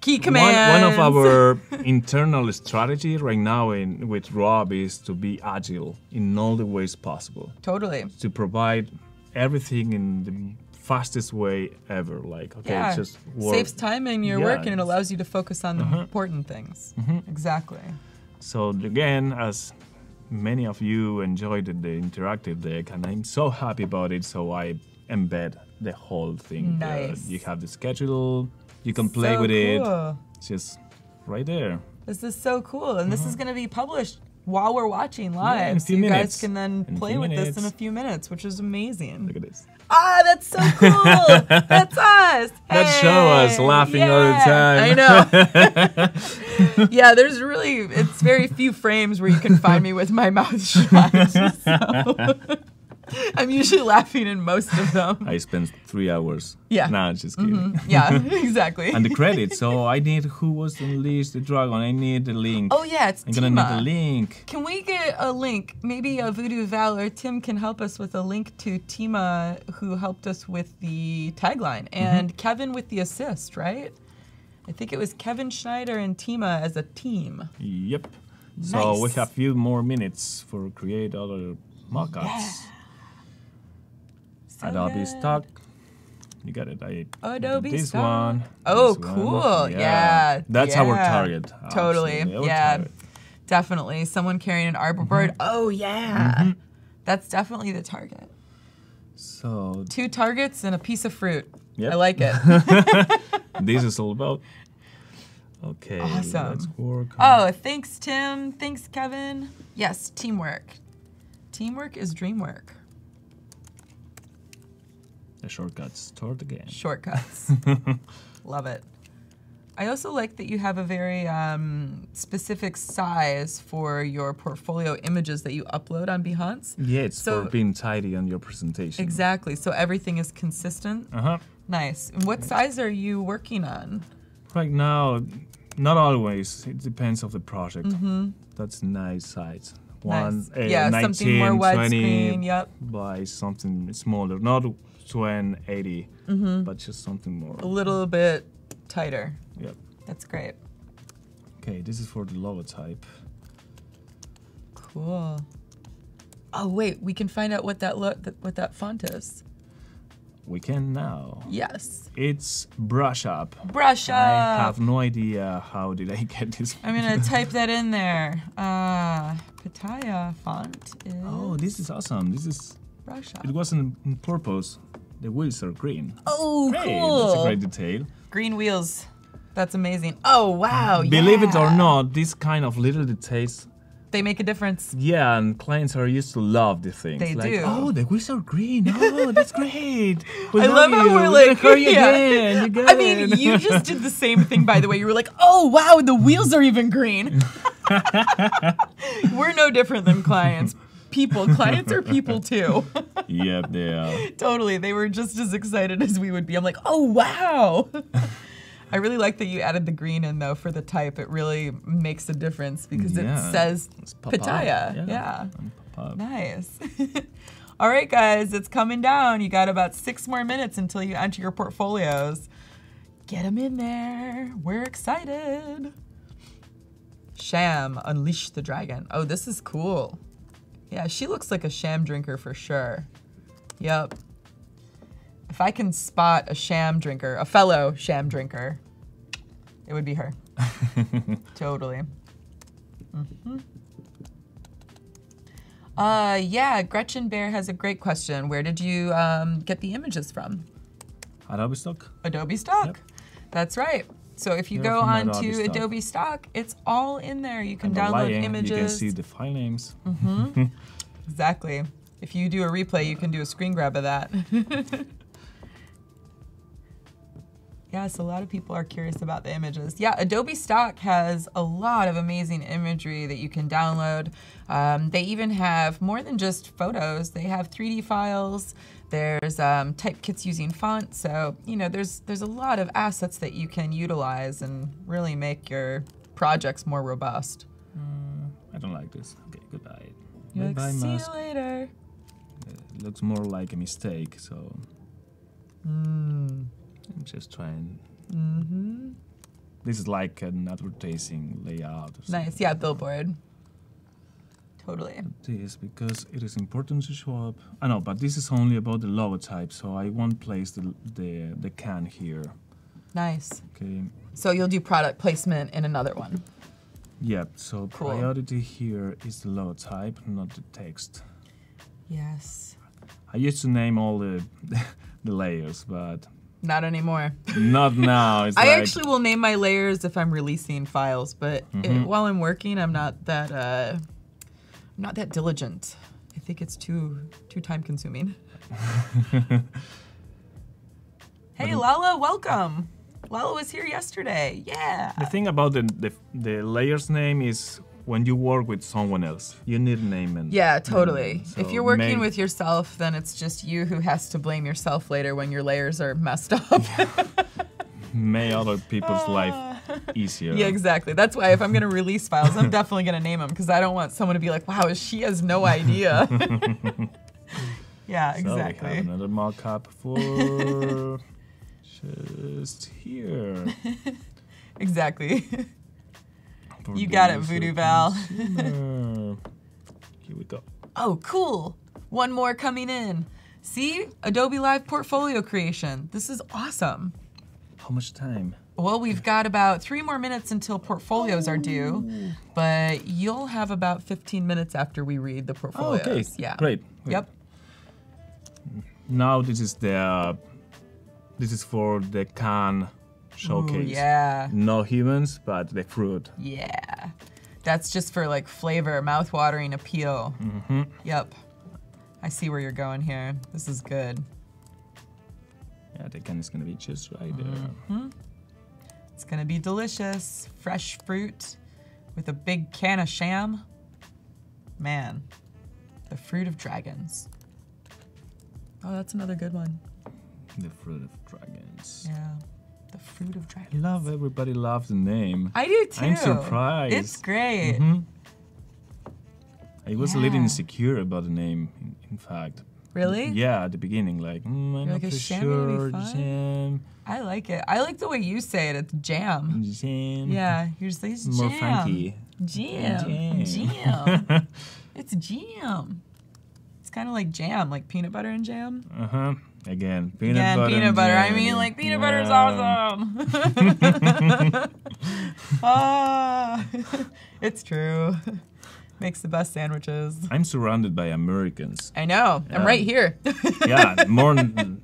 Key commands. One of our internal strategy right now with Rob is to be agile in all the ways possible. Totally. To provide everything in the fastest way ever. Like, okay, Yeah. just work. Saves time in your Yeah, work and it it's- allows you to focus on the important things. Exactly. So again, as many of you enjoyed the interactive deck, and I'm so happy about it, so I embed the whole thing. Nice. You have the schedule, you can play So with it. cool. It's just right there. This is so cool. And this is going to be published while we're watching live. in a so few you minutes. guys can then In a play few with this in minutes. a few minutes, which is amazing. Look at this. Ah, that's so cool. That's us. That show us Hey, laughing all the time. I know. Yeah, there's really, it's very few frames where you can find me with my mouth shut. So I'm usually laughing in most of them. I spent 3 hours. Yeah. Nah, just kidding. Yeah, exactly. And the credits. So I need who was the least the dragon. I need the link. Oh yeah, it's I'm gonna need Tima. the link. Can we get a link? Maybe Voodoo Val or Tim can help us with a link to Tima, who helped us with the tagline, and Kevin with the assist, right? I think it was Kevin Schneider and Tima as a team. Yep. So we Nice. have few more minutes for create other mockups. So Adobe good. Stock. You got it. Adobe this Stock. one. Oh, this one. cool. Yeah. That's our yeah. target. Totally. Absolutely, our Yeah. target. Definitely. Someone carrying an arbor bird. Oh, yeah. That's definitely the target. So 2 targets and a piece of fruit. Yep. I like it. this is all about. Okay. Awesome. Let's work. Oh, thanks, Tim. Thanks, Kevin. Yes, teamwork. Teamwork is dream work. The shortcuts start again. Shortcuts. Love it. I also like that you have a very specific size for your portfolio images that you upload on Behance. Yeah, it's So- for being tidy on your presentation. Exactly. So everything is consistent. Nice. And what size are you working on? Right now, not always. It depends of the project. That's nice size. Nice. Yeah, something more 20 widescreen, yep. by something smaller. Not 2080, but just something more. A little bit tighter. Yep. That's great. Okay, this is for the logotype. Cool. Oh wait, we can find out what that font is. We can now. Yes. It's brush up. Brush up. I have no idea how did I get this. I'm gonna type that in there. Pitaya font is. Oh, this is awesome. This is. brush up. It wasn't on purpose. The wheels are green. Oh, Hey, cool. that's a great detail. Green wheels. That's amazing. Oh wow. Believe it or yeah. not, this kind of little details, They make a difference. yeah, and clients are used to love the things. They like, do. oh, the wheels are green. Oh, that's great. We I love how you. we're gonna like, hurry yeah. again. You got I mean, it. you just did the same thing, by the way. You were like, oh, wow, the wheels are even green. We're no different than clients. Clients are people too. Yep, they are. Totally. They were just as excited as we would be. I'm like, oh, wow. I really like that you added the green in, though, for the type. It really makes a difference because Yeah. it says It's papaya. Pitaya. Yeah. And papaya. Nice. All right, guys, it's coming down. You got about 6 more minutes until you enter your portfolios. Get them in there. We're excited. SHAM, Unleash the Dragon. Oh, this is cool. Yeah, she looks like a SHAM drinker for sure. Yep. If I can spot a SHAM drinker, a fellow SHAM drinker, It would be her. Totally. Yeah, Gretchen Bear has a great question. Where did you get the images from? Adobe Stock. Adobe Stock. Yep. That's right. So if you They're go from onto Adobe Stock. Adobe Stock, it's all in there. You can And download below, images. You can see the file names. Exactly. If you do a replay, you can do a screen grab of that. Yes, a lot of people are curious about the images. Yeah, Adobe Stock has a lot of amazing imagery that you can download. They even have more than just photos. They have 3D files. There's type kits using fonts. So, you know, there's a lot of assets that you can utilize and really make your projects more robust. I don't like this. Okay, goodbye. You're like, Bye-bye, see mask. you later. It looks more like a mistake, so I'm just trying. This is like an advertising layout. Or something. Nice, yeah, billboard. Totally. This because it is important to show up. I know, but this is only about the logotype, so I won't place the can here. Nice. Okay. So you'll do product placement in another one. Yep. So Cool. priority here is the logotype, not the text. Yes. I used to name all the the layers, but Not anymore. not now. It's I like, actually will name my layers if I'm releasing files, but while I'm working, I'm not that diligent. I think it's too time consuming. Hey Lala, welcome. Lala was here yesterday. Yeah. the thing about the layers name is when you work with someone else, you need a name and Yeah, totally. So If you're working make- with yourself, then it's just you who has to blame yourself later when your layers are messed up. make other people's life easier. Yeah, exactly. That's why if I'm going to release files, I'm definitely going to name them because I don't want someone to be like, wow, she has no idea. Yeah, So we have exactly. another mock-up for just here. Exactly. For You got it, the Voodoo user Val. consumer. Here we go. Oh, cool. One more coming in. See? Adobe Live portfolio creation. This is awesome. How much time? Well, we've got about 3 more minutes until portfolios are due, but you'll have about 15 minutes after we read the Oh, portfolios. okay. Yeah. Great. Yep. Now this is for the can showcase. Ooh, yeah. No humans, but the fruit. Yeah. That's just for like flavor, mouth-watering appeal. Yep. I see where you're going here. This is good. Yeah, the can is gonna be just right there. It's gonna be delicious. Fresh fruit with a big can of SHAM. Man, the fruit of dragons. Oh, that's another good one. The fruit of dragons. Yeah, the fruit of I dragons. love everybody loves the name. I do too. I'm surprised. It's great. I was a little Yeah. insecure about the name, in fact. Really? Yeah, at the beginning, like, I'm You're not like, too is SHAM gonna be sure. fun? Jam. I like it. I like the way you say it. It's jam. Jam. Yeah, you're just like, it's More jam. funky. Jam. Jam. It's jam. It's kind of like jam, like peanut butter and jam. Again, peanut Yeah, butter. peanut and butter. I jam. mean, like peanut butter is Yeah. awesome. Ah, it's true. Makes the best sandwiches. I'm surrounded by Americans. I know. I'm Yeah. right here. Yeah, more.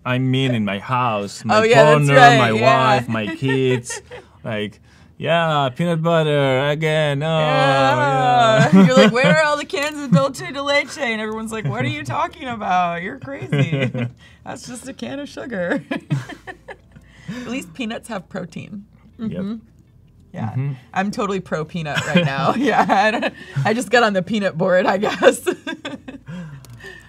I mean, in my house, my Oh, yeah, that's partner, right, my yeah. wife, my kids. Like, yeah, peanut butter again. Oh, Yeah. yeah. You're like, where are all the cans of dulce de leche? And everyone's like, what are you talking about? You're crazy. That's just a can of sugar. At least peanuts have protein. Yep. Yeah, I'm totally pro peanut right now. Yeah, I just got on the peanut board, I guess.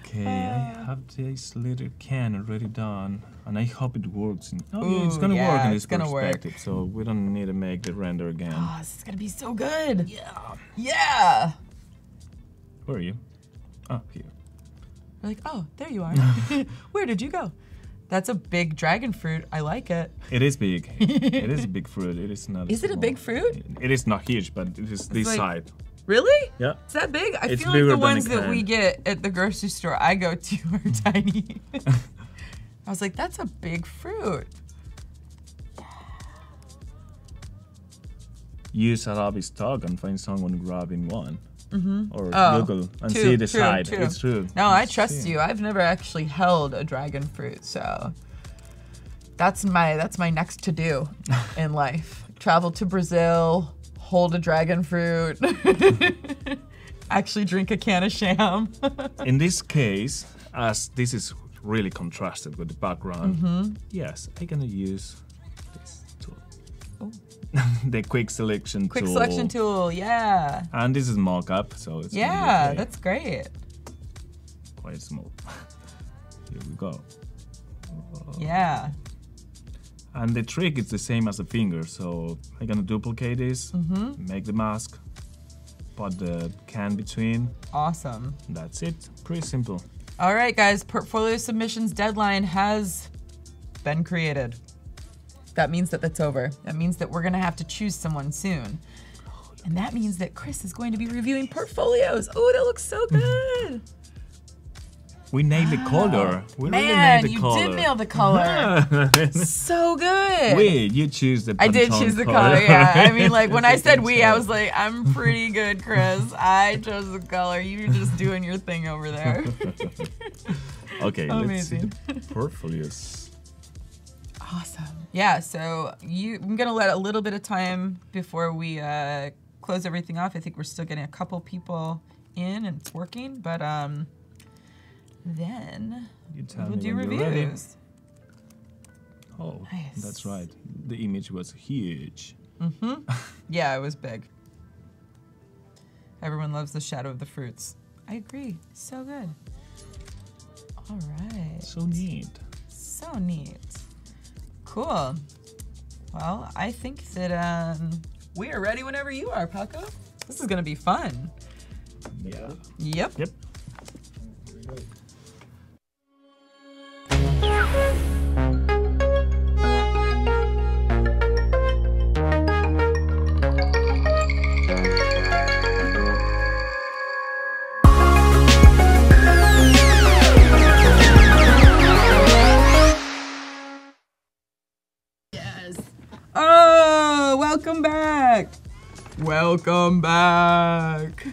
Okay, I have this little can already done, and I hope it works. Yeah, it's gonna yeah, work in it's this gonna work. perspective, so we don't need to make the render again. Oh, this is gonna be so good. Yeah. Yeah. Where are you? Oh, here. We're like, oh, there you are. Where did you go? That's a big dragon fruit. I like it. It is big. It is a big fruit. It is not. Is it a small. big fruit? It is not huge, but it is this like- side. Really? Yeah. Is that big? I It's feel like bigger the than ones a that can. we get at the grocery store I go to are tiny. I was like, that's a big fruit. use Adobe Stock and find someone grabbing one. Or Oh, Google and true, see the true, side. true. It's true. No, I It's trust true. you. I've never actually held a dragon fruit, so that's my next to do in life. Travel to Brazil, hold a dragon fruit, actually drink a can of SHAM. In this case, as this is really contrasted with the background, yes, I'm gonna use this tool. Oh. The quick selection Quick tool. selection tool, yeah. And this is mock-up, so it's gonna be Yeah, okay. that's great. Quite small. Here we go. Yeah. And the trick is the same as the finger, so I'm gonna duplicate this, make the mask, put the can between. Awesome. That's it. Pretty simple. All right, guys, portfolio submissions deadline has been created. That means that that's over. That means that we're gonna have to choose someone soon. And that means that Chris is going to be reviewing portfolios. Oh, that looks so good. We nailed the color. We really Man, nailed the you color. did nail the color. So good. Wait, you choose the I did Pantone choose the color, yeah. I mean, like, when I said we, I so. was like, I'm pretty good, Chris. I chose the color. You're just doing your thing over there. Okay, let's see Amazing. the portfolios. Awesome. Yeah, so I'm going to let a little bit of time before we close everything off. I think we're still getting a couple people in and it's working, but then You tell we'll me do when you're ready. reviews. Oh, Nice. that's right. The image was huge. Yeah, it was big. Everyone loves the shadow of the fruits. I agree. So good. All right. So neat. So neat. Cool. Well, I think that we are ready whenever you are, Paco. This is gonna be fun. Yeah. Yep. Yep. Oh, welcome back. Welcome back.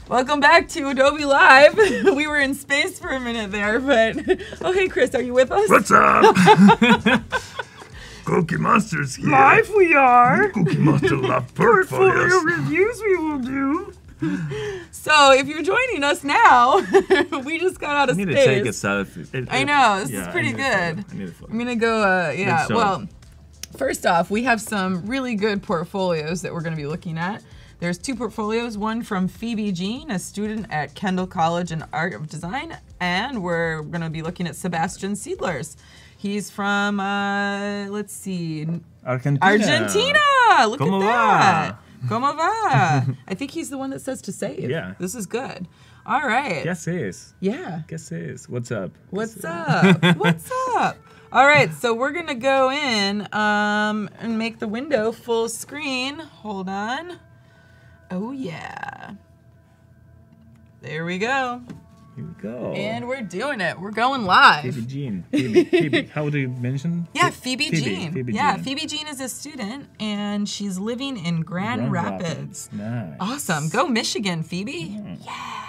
Welcome back to Adobe Live. We were in space for a minute there, but oh, hey, Chris, are you with us? What's up? Cookie Monster's here. Live we are. Cookie Monster Love portfolios. reviews we will do. So if you're joining us now, we just got out I of need space. to take a selfie. I know, this is Yeah, pretty I need a photo. good. I need a photo. I'm gonna go, yeah, Let's show. well, first off, we have some really good portfolios that we're gonna be looking at. There's two portfolios, one from Phoebe Jean, a student at Kendall College in Art of Design, and we're gonna be looking at Sebastian Seidlers. He's from, let's see, Argentina! Look Como at va? that. Como va? I think he's the one that says to save. Yeah. This is good. All right. ¿Qué haces? Yeah. ¿Qué haces? What's up? What's up? What's up? All right, so we're gonna go in and make the window full screen. Hold on. Oh yeah. There we go. Here we go. And we're doing it. We're going live. Phoebe Jean. Phoebe. How do you mention? Yeah, Phoebe Jean. Phoebe Yeah, Jean. Phoebe Jean is a student and she's living in Grand Rapids. Nice. Awesome. Go Michigan, Phoebe. Yeah.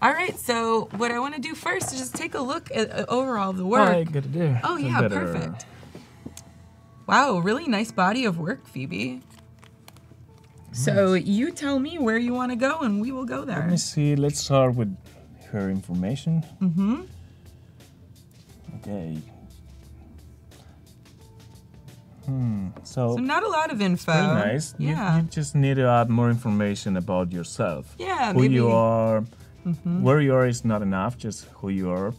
All right, so what I want to do first is just take a look at overall the work. I got it there. Oh, yeah, perfect. Wow, really nice body of work, Phoebe. So you tell me where you want to go and we will go there. Let me see. Let's start with her information. Mm-hmm. Okay. So not a lot of info. Very nice. Yeah. You just need to add more information about yourself. Yeah, Who maybe. you are. Where you are is not enough, just who you are.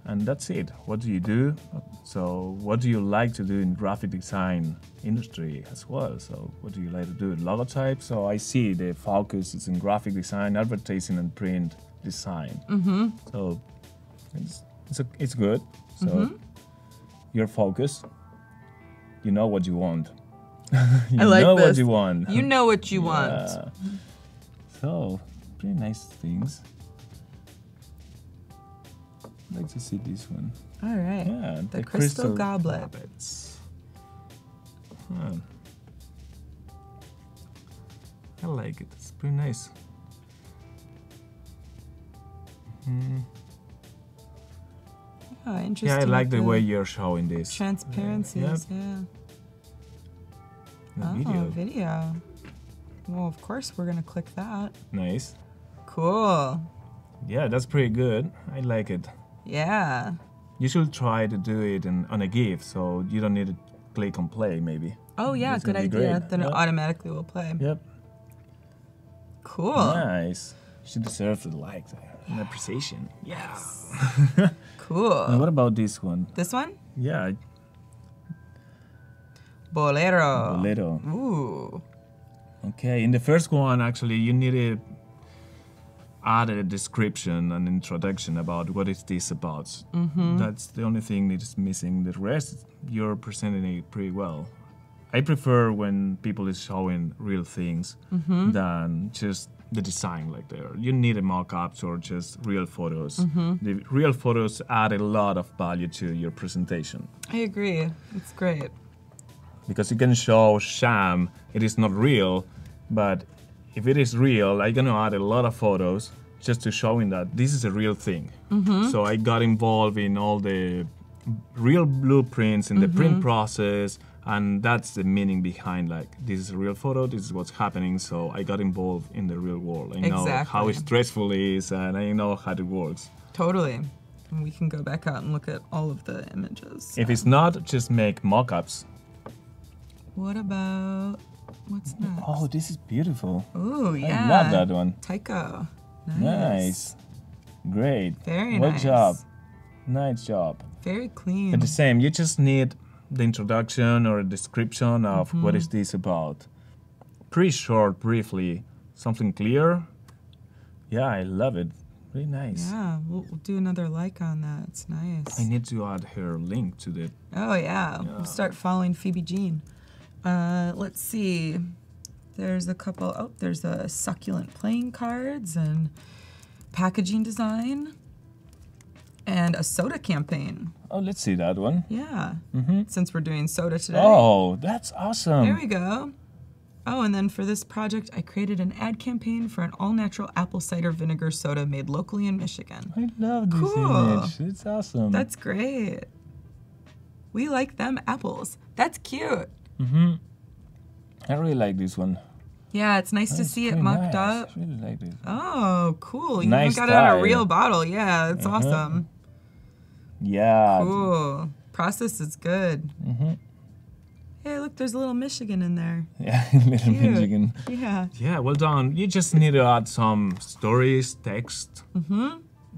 And that's it. What do you do? So what do you like to do in graphic design industry as well? So what do you like to do? Logotype? So I see the focus is in graphic design, advertising and print design. So it's good. So your focus, you know what you want. You I like know this. what you want. You know what you want. Yeah. So pretty nice things. I'd like to see this one. All right. Yeah, The crystal goblet. goblets. Huh. like it. It's pretty nice. Oh, interesting. Yeah, I like the with way you're showing this. transparencies. Yeah. The video. Video. Well, of course we're gonna click that. Nice. Cool. Yeah, that's pretty good. I like it. Yeah. You should try to do it on a GIF, so you don't need to click on play, maybe. Oh yeah, That's good gonna be idea. great. Then it Yep. automatically will play. Yep. Cool. Nice. You deserve the like and appreciation. Yeah. Cool. And what about this one? This one? Yeah, Bolero. Bolero. Ooh. Okay, in the first one, actually, you need to add a description and introduction about what is this about. That's the only thing that is missing. The rest, you're presenting it pretty well. I prefer when people is showing real things than just the design like there. You need a mock-ups or just real photos. The real photos add a lot of value to your presentation. I agree. It's great. Because you can show SHAM, it is not real, but if it is real, I'm gonna add a lot of photos just to showing that this is a real thing. So I got involved in all the real blueprints in the print process, and that's the meaning behind like, this is a real photo, this is what's happening, so I got involved in the real world. I know how Exactly. stressful it is, and I know how it works. Totally. And we can go back out and look at all of the images. If it's not, just make mock-ups. What about, what's next? Oh, this is beautiful. Ooh, yeah. I love that one. Tycho. Nice. Great. Very Well nice. job. Nice job. Very clean. But the same, you just need the introduction or a description of what is this about. Pretty short, briefly, something clear. Yeah, I love it. Really nice. Yeah, we'll do another like on that. It's nice. I need to add her link to the... Oh yeah, we'll start following Phoebe Jean. Let's see. There's a couple. Oh, there's a succulent playing cards and packaging design and a soda campaign. Oh, let's see that one. Yeah. Since we're doing soda today. Oh, that's awesome. There we go. Oh, and then for this project, I created an ad campaign for an all-natural apple cider vinegar soda made locally in Michigan. I love this Cool. image. It's awesome. That's great. We like them apples. That's cute. I really like this one. Yeah, it's nice to That's see it pretty mocked nice. up. I really like this. Oh, cool. You Nice even got it out of a style. real bottle. Yeah, it's awesome. Yeah. Cool. Process is good. Hey, look, there's a little Michigan in there. Yeah, little Cute. Michigan. Yeah. Yeah, well done. You just need to add some stories, text.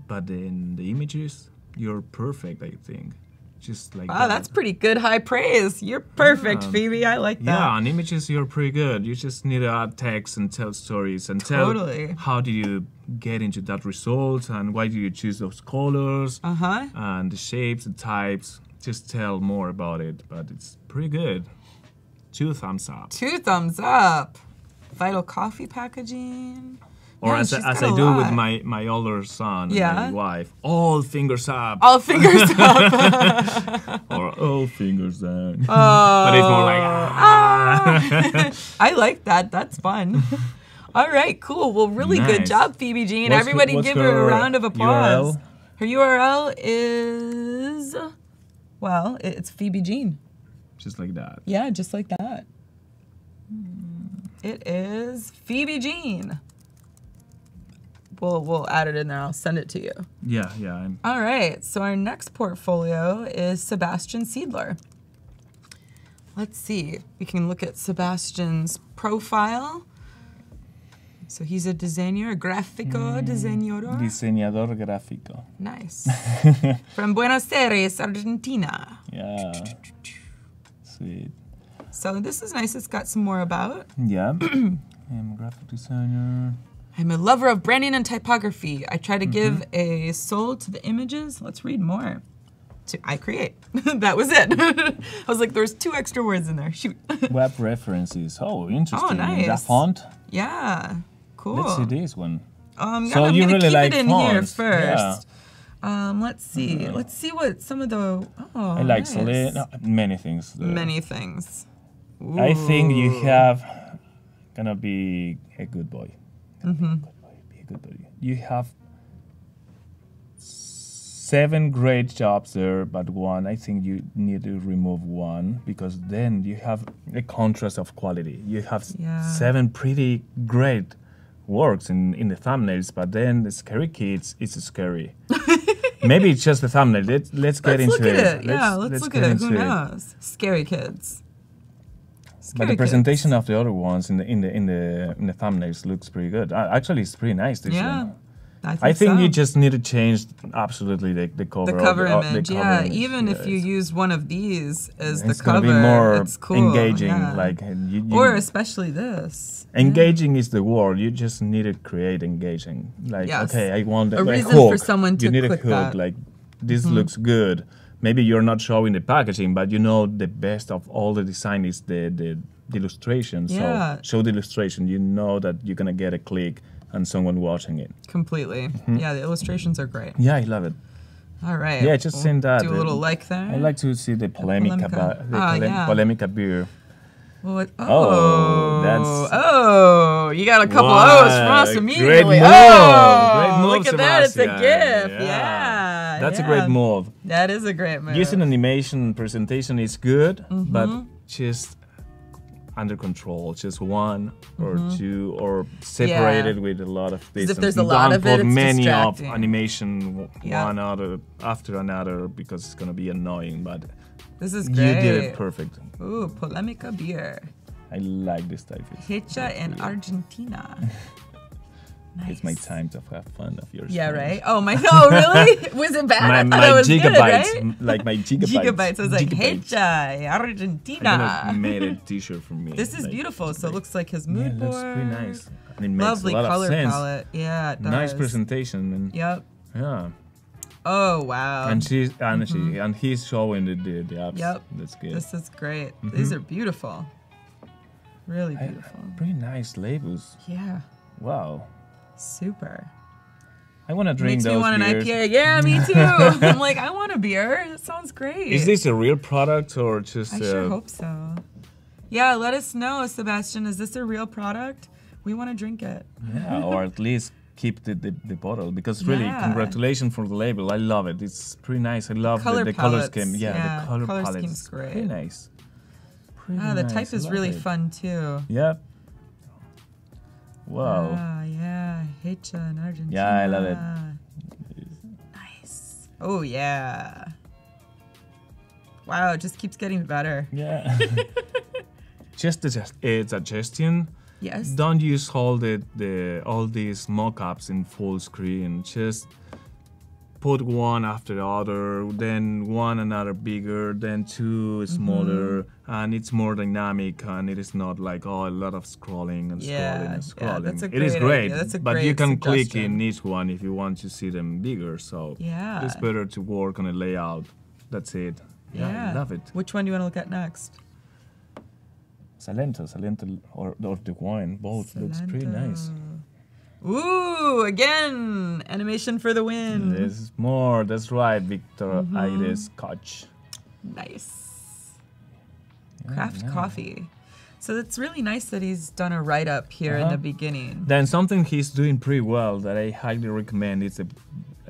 But in the images, you're perfect, I think. Just like Wow, that's pretty good high praise. You're perfect, Phoebe. I like that. Yeah, on images, you're pretty good. You just need to add text and tell stories and Totally. tell how did you get into that result and why did you choose those colors and the shapes and types. Just tell more about it, but it's pretty good. 2 thumbs up. 2 thumbs up. Vital coffee packaging. Or Yeah, as she's I got a do with lot. my older son and Yeah. my wife, all fingers up. All fingers up. Or all fingers down. Oh. But it's more like, I like that. That's fun. All right, cool. Well, really good Nice. job, Phoebe Jean. What's Everybody what's give her a her round of applause. URL? Her URL is, well, it's Phoebe Jean. Just like that. Yeah, just like that. It is Phoebe Jean. We'll add it in there. I'll send it to you. Yeah. All right, so our next portfolio is Sebastian Seidler. Let's see. We can look at Sebastian's profile. So he's a designer, a gráfico diseñador. Diseñador gráfico. Nice. From Buenos Aires, Argentina. Yeah. Sweet. So this is nice. It's got some more about. Yeah. I'm a graphic designer. I'm a lover of branding and typography. I try to give a soul to the images. Let's read more. I create. That was it. I was like, there's 2 extra words in there. Shoot. Web references. Oh, interesting. nice. The font. Yeah. Cool. Let's see this one. I'm So gonna you keep really like it in here fonts, first. Let's see. Let's see what some of the. Oh, I like nice. Selena. Many things. There. Many things. I think you Ooh. have gonna be a good boy. Be a good boy. You have 7 great jobs there, but one, I think you need to remove one because then you have a contrast of quality. You have 7 pretty great works in the thumbnails, but then the scary kids is scary. Maybe it's just the thumbnail. Let's get into it. Let's look at it. Who knows? Scary kids. But the presentation of the other ones in the thumbnails looks pretty good. Actually, it's pretty nice. This one. I think you just need to change absolutely the cover. The cover image, the cover image. Even if you use one of these as the it's cover, gonna be more it's cool. engaging. Like or especially this. Engaging is the word. You just need to create engaging. Like okay, I want a reason hook. for someone to you need click a hook. that. Like this looks good. Maybe you're not showing the packaging, but you know the best of all the design is the illustration. So show the illustration. You know that you're gonna get a click and someone watching it. Completely. Yeah, the illustrations are great. Yeah, I love it. All right. Yeah, just send that. Do a little like there. I like to see the polemica beer. Well, That's you got a couple O's from us immediately. Great move, look at that. It's a Sebastian. GIF. Yeah. That's a great move. That is a great move. Using animation presentation is good, but just under control, just 1 or 2 or separated with a lot of this. If there's a lot of it, it's many distracting. of animation one after another because it's gonna be annoying. But this is great. You did it perfect. Ooh, polemica beer. I like this type. Hecha in Argentina. Nice. It's my time to have fun of yours. Yeah, right? Oh my, no, really? Was it bad? My it was gigabytes, good, right? like my gigabytes. Gigabytes. I was like, Hecha, Argentina. I made a t-shirt for me. This is beautiful. So it looks like his mood board. It looks pretty nice. And it makes Lovely a lot color of sense. palette. Yeah, it does. Nice presentation. And Yep. Yeah. Oh, wow. And and he's showing the apps. Yep. That's good. This is great. These are beautiful. Really beautiful. Pretty nice labels. Yeah. Wow. Super. I want to drink those Makes me want beers. an IPA. Yeah, me too. I'm like, I want a beer. That sounds great. Is this a real product or just? I sure hope so. Yeah, let us know, Sebastian. Is this a real product? We want to drink it. Yeah, or at least keep the bottle because really, congratulations for the label. I love it. It's pretty nice. I love the color scheme. Yeah, the color palette. Scheme's great. Pretty nice. The type is really fun too. Yep. Wow. Yeah, Hecha in Argentina. Yeah, I love it. Nice. Oh yeah. Wow, it just keeps getting better. Yeah. Just a suggestion. Yes. Don't use all all these mock-ups in full screen. Just put one after the other, then one another bigger, then 2 smaller, and it's more dynamic, and it is not like a lot of scrolling and scrolling and scrolling. Yeah, that's a it is great, That's a but great you can click suggestion. in each one if you want to see them bigger. So it's better to work on a layout. That's it. Yeah, I love it. Which one do you want to look at next? Salento, or the wine, both looks pretty nice. Ooh, again, animation for the win. There's more. That's right, Victor Aires Koch. Nice. Craft coffee. So it's really nice that he's done a write-up here in the beginning. Then something he's doing pretty well that I highly recommend is a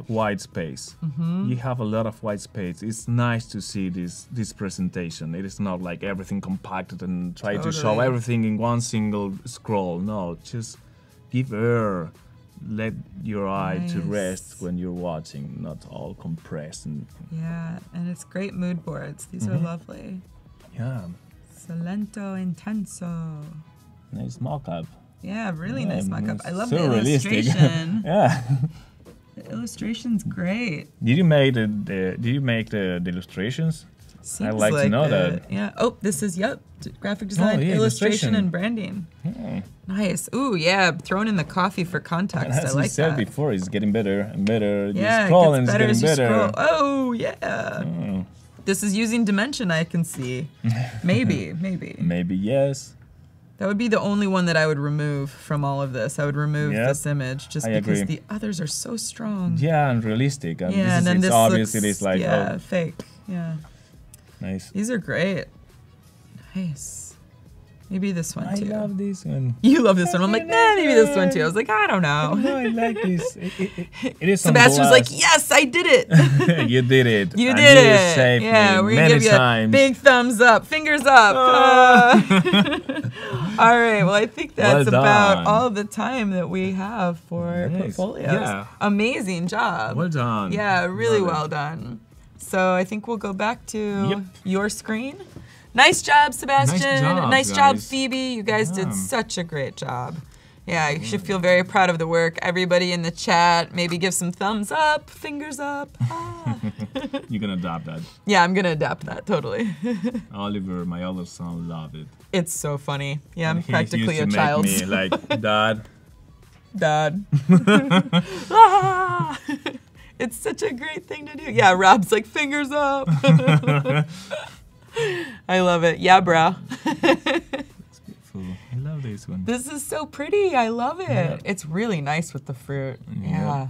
white space. You have a lot of white space. It's nice to see this presentation. It is not like everything compacted and try to show everything in one single scroll. No, just give air. Let your eye to rest when you're watching, not all compressed. And it's great mood boards. These are lovely. Yeah. Salento Intenso. Nice mock-up. Yeah, really nice mock-up. I love so the illustration. Yeah. The illustration's great. Did you make the illustrations? Seems I'd like to know that. Yeah. Oh, this is graphic design, illustration, and branding. Nice. Ooh, yeah. Throwing in the coffee for context. As I like you said that. before, it's getting better and better. Yeah, you scroll it gets better and it's as getting you better. scroll. Oh, yeah. This is using Dimension, I can see. Maybe. Maybe yes. That would be the only one that I would remove from all of this. I would remove this image just because the others are so strong. Yeah, and realistic. And and then this obvious. looks, It is like fake. Yeah. Nice. These are great. Nice. Maybe this one too. I love this one. You love this one. I'm like, nah, maybe this one too. I was like, I don't know. No, I like this. It is on Sebastian was like, glass. yes, I did it. You did it. You And did you it. saved Yeah, me we're gonna many give you times. a big thumbs up, fingers up. All right. Well, I think that's Well about done. all the time that we have for Nice. portfolios. Yeah. Amazing job. Well done. Yeah, really Love it. well done. So I think we'll go back to Yep. your screen. Nice job, Sebastian. Nice job, guys. Phoebe. You guys Yeah. did such a great job. Yeah, you should feel very proud of the work. Everybody in the chat, maybe give some thumbs up, fingers up. Ah. You're gonna adopt that. Yeah, I'm gonna adapt that totally. Oliver, my other son, loved it. It's so funny. Yeah, I'm And he practically a used to child. make me like, Dad. Dad. Ah! It's such a great thing to do. Yeah, Rob's like, fingers up. I love it. Yeah, bro. It's beautiful. I love this one. This is so pretty. I love it. Yeah. It's really nice with the fruit. Yeah.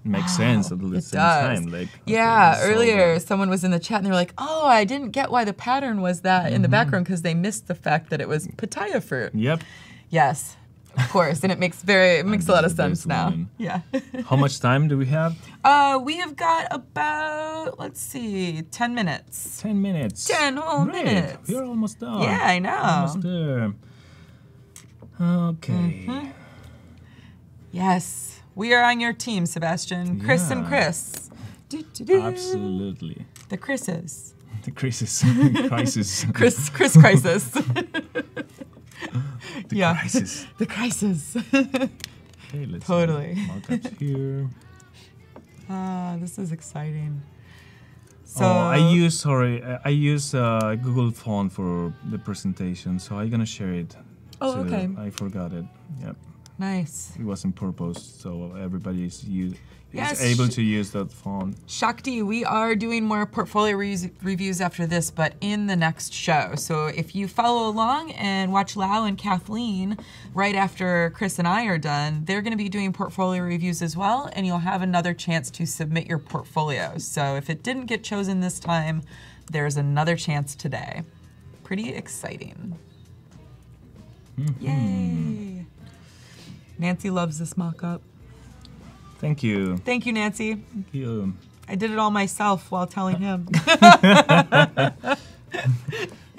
It makes Wow, sense at the it same does. time. Like, Yeah, okay, so- earlier someone was in the chat and they were like, oh, I didn't get why the pattern was that in the background because they missed the fact that it was pitaya fruit. Yep. Yes, of course. And it makes a lot of this is the sense best now. one. Yeah. How much time do we have? We have got about, let's see, 10 minutes. 10 minutes. 10 whole Great. minutes. We're almost done. Yeah, I know. Almost there. Okay. Yes, we are on your team, Sebastian. Chris and Yeah. Chris. Do-do-do. Absolutely. The Chris's. The crisis. Crisis. Chris Crisis. The yeah. crisis. The crisis. Okay, let's Totally. mark up here. This is exciting. So Oh, I use Google Font for the presentation, so I'm gonna share it. Oh, So okay. I forgot it. Yep. Nice. It wasn't purposed, so everybody is Yes, able to use that font. Shakti, we are doing more portfolio reviews after this, but in the next show. So if you follow along and watch Lau and Kathleen right after Chris and I are done, they're going to be doing portfolio reviews as well, and you'll have another chance to submit your portfolio. So if it didn't get chosen this time, there's another chance today. Pretty exciting. Yay! Nancy loves this mock-up. Thank you. Thank you, Nancy. Thank you. I did it all myself while telling him.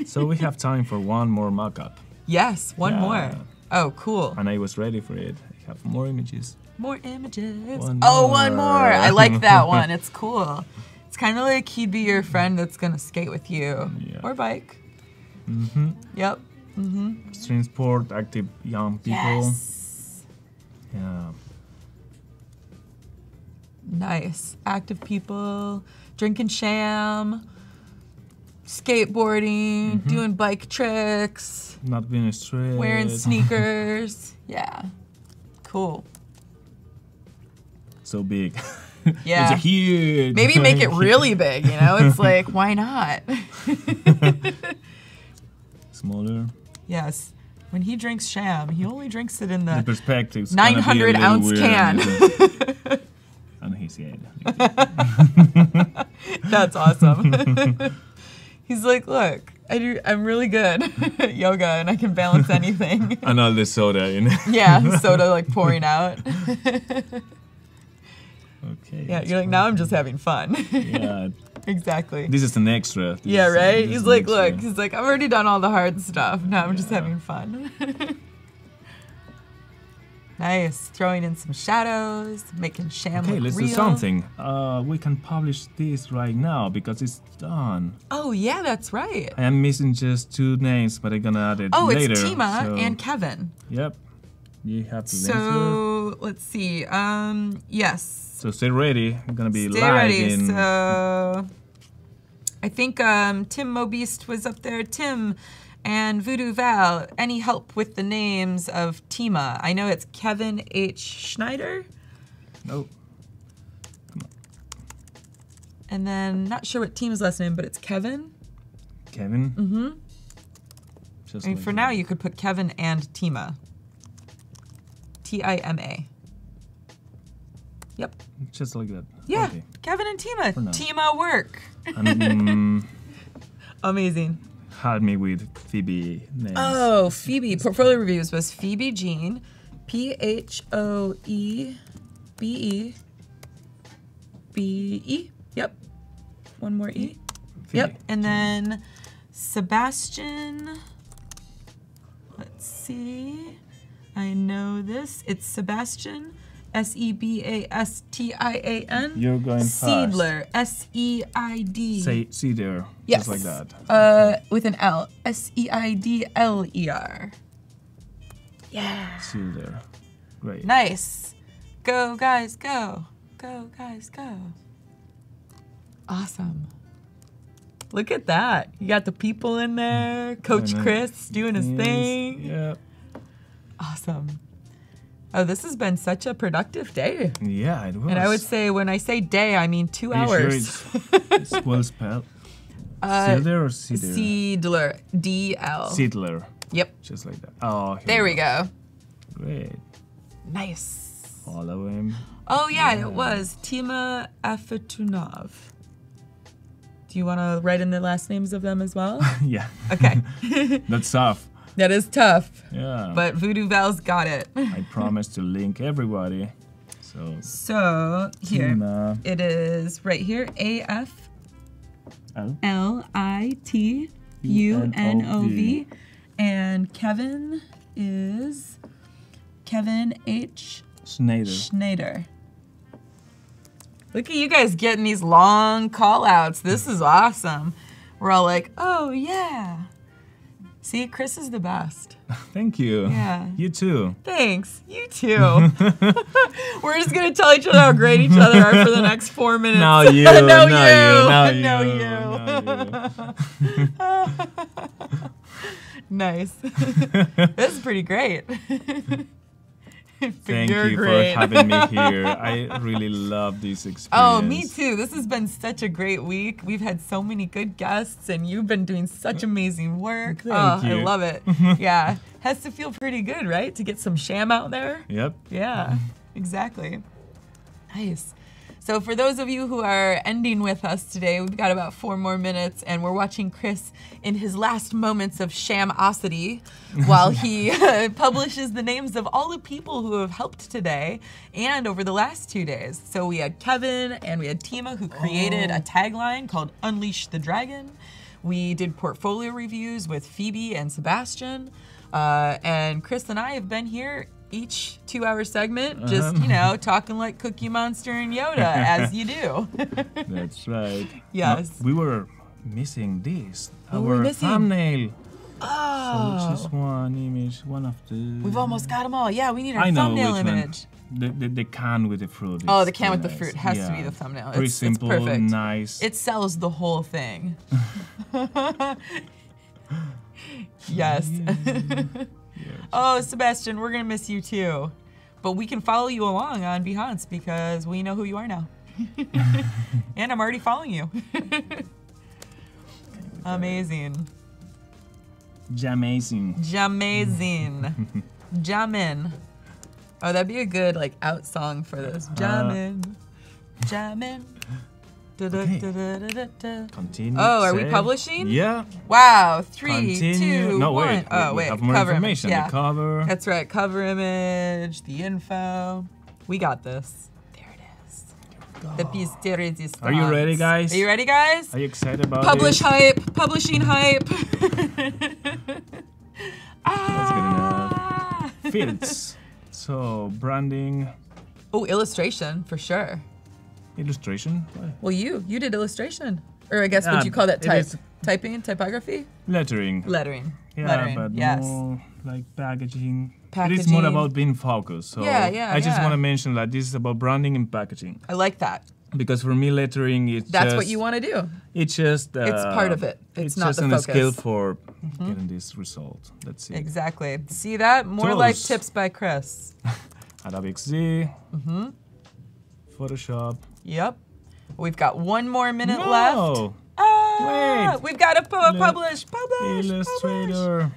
So we have time for one more mock-up. Yes, one Yeah. more. Oh, cool. And I was ready for it. I have more images. More images. One One more. more. I like that one. It's cool. It's kind of like he'd be your friend that's going to skate with you. Yeah. Or bike. Mm-hmm. Yep. Stream sport, active young people. Yes. Yeah. Nice. Active people, drinking sham, skateboarding, doing bike tricks, Not being straight. wearing sneakers. Yeah. Cool. So big. Yeah. It's a huge. Maybe make it really big, you know? It's like, why not? Smaller. Yes. When he drinks sham, he only drinks it in The the perspective's 900 ounce can. And he's head. That's awesome. He's like, look, I'm really good at yoga and I can balance anything. And all the soda in. Yeah, soda like pouring out. Okay. Yeah, that's you're like, now I'm just having fun. Yeah. Exactly. This is an extra. Yeah, right? He's an like, extra. look, he's like, I've already done all the hard stuff. Now I'm just having fun. Nice. Throwing in some shadows, making sham Okay, look let's real. do something. We can publish this right now because it's done. Oh, yeah, that's right. I am missing just 2 names, but I'm gonna add it Oh, later. it's Tima so- and Kevin. Yep. You have to link here. So, let's see. Yes. So stay ready. I'm gonna be Stay live ready. in. So, I think Tim Mobeast was up there. Tim and Voodoo Val. Any help with the names of Tima? I know it's Kevin H. Schneider. Oh, And then, not sure what Tima's last name, but it's Kevin. Kevin. Mm-hmm. Just I mean, like for that. now, you could put Kevin and Tima. Tima. Yep. Just like that. Yeah, Okay. Kevin and Tima. now. Tima work. And, Amazing. help me with Phoebe names. Oh, Phoebe. Portfolio reviews was Phoebe Jean, P-H-O-E-B-E-B-E. Yep. One more E. Phoebe. Yep. And then Sebastian. Let's see. I know this. It's Sebastian. Sebastian. You're going fast. Seidler. S-E-I-D. Say Cedar. Yes. Just like that. With an L. S-E-I-D-L-E-R. Yeah. Cedar. Great. Nice. Go, guys, go. Go, guys, go. Awesome. Look at that. You got the people in there. Coach Chris doing his thing. Yeah. Awesome. Oh, this has been such a productive day. Yeah, it was. And I would say, when I say day, I mean 2 Are you hours. sure it's well spelled? Cedar or Cedar? Seidler. D-L. Seidler. Yep. Just like that. Oh, here There we go. Great. Nice. Follow him. Oh, yeah, it was Tima Afatunov. Do you want to write in the last names of them as well? Yeah. Okay. That's tough. That is tough. Yeah. But Voodoo Val's got it. I promise to link everybody. So here, Tima. it is right here, A-F-L-I-T-U-N-O-V. And Kevin is Kevin H. Schneider. Look at you guys getting these long call outs. This is awesome. We're all like, oh yeah. See, Chris is the best. Thank you. Yeah. You too. Thanks. You too. We're just going to tell each other how great each other are for the next 4 minutes. Now you. No, now you. you. No, you. Nice. This is pretty great. Thank You're you great. for having me here. I really love this experience. Oh, me too. This has been such a great week. We've had so many good guests, and you've been doing such amazing work. Thank you. I love it. Yeah. Has to feel pretty good, right? To get some SHAM out there. Yep. Yeah, exactly. Nice. So for those of you who are ending with us today, we've got about 4 more minutes, and we're watching Chris in his last moments of shamosity while he publishes the names of all the people who have helped today and over the last 2 days. So we had Kevin and we had Tima, who created a tagline called Unleash the Dragon. We did portfolio reviews with Phoebe and Sebastian, and Chris and I have been here each 2-hour segment, just, talking like Cookie Monster and Yoda, as you do. That's right. Yes. No, we were missing this. What were we Our missing? thumbnail. Oh. So just one image, one of the... We've almost got them all. Yeah, we need our I know thumbnail which one. image. The can with the fruit. Oh, is the can with the nice. fruit has to be Yeah. the thumbnail. Pretty It's simple, perfect. nice. It sells the whole thing. Yes. Oh, Sebastian, we're going to miss you too. But we can follow you along on Behance because we know who you are now. And I'm already following you. Amazing. Jamazing. Jamazing. Jamin. Oh, that'd be a good out song for this. Jamin. Jamin. Da-da-da-da-da-da. Continue. Oh, are we save. publishing? Yeah. Wow. 3, Continue. 2, No, 1. wait. Oh, we wait. have more Cover information. Image. Yeah. The cover. That's right. Cover image, the info. We got this. There it is. The piece de resistance. Are you ready, guys? Are you ready, guys? Are you excited about Publish this? hype. Publishing hype. That's good enough. Fields. So, branding, Oh, illustration for sure. illustration, Well, you did illustration, or I guess would you call that it type? is- Typing, typography, lettering. lettering, Yeah, lettering. but Yes. more like packaging. It is Packaging. more about being focused. So Yeah, I just yeah. want to mention that this is about branding and packaging. I like that. Because for me, lettering is That's just, what you want to do. It's just It's part of it. It's not just the a focus. skill for getting this result. That's it. Exactly. See that? More life Tools. tips by Chris. Adobe XD. Photoshop. Yep. We've got 1 more minute left. No! Ah, Wait. we've got to publish. Illustrator.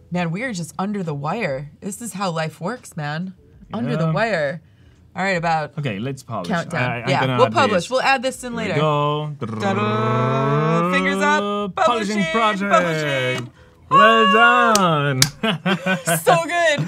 Man, we are just under the wire. This is how life works, man. Under the Yeah. wire. All right, about Okay, let's publish. countdown. I'm Yeah, gonna we'll add publish. this. We'll add this in There later. we go. Ta-da! Fingers up. Publishing project. Publishing. Well done. So good.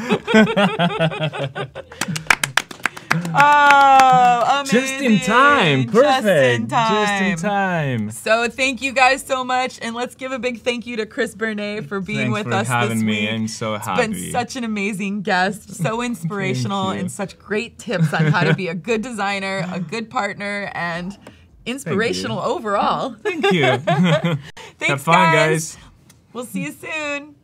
Oh, amazing. Just in time. Perfect. Just in time. So thank you guys so much, and let's give a big thank you to Chris Bernay for being Thanks with for us having this me. week. I'm so It's happy. been such an amazing guest, so inspirational, you. and such great tips on how to be a good designer, a good partner, and inspirational overall. Thank you. Thanks, Have fun, guys. We'll see you soon.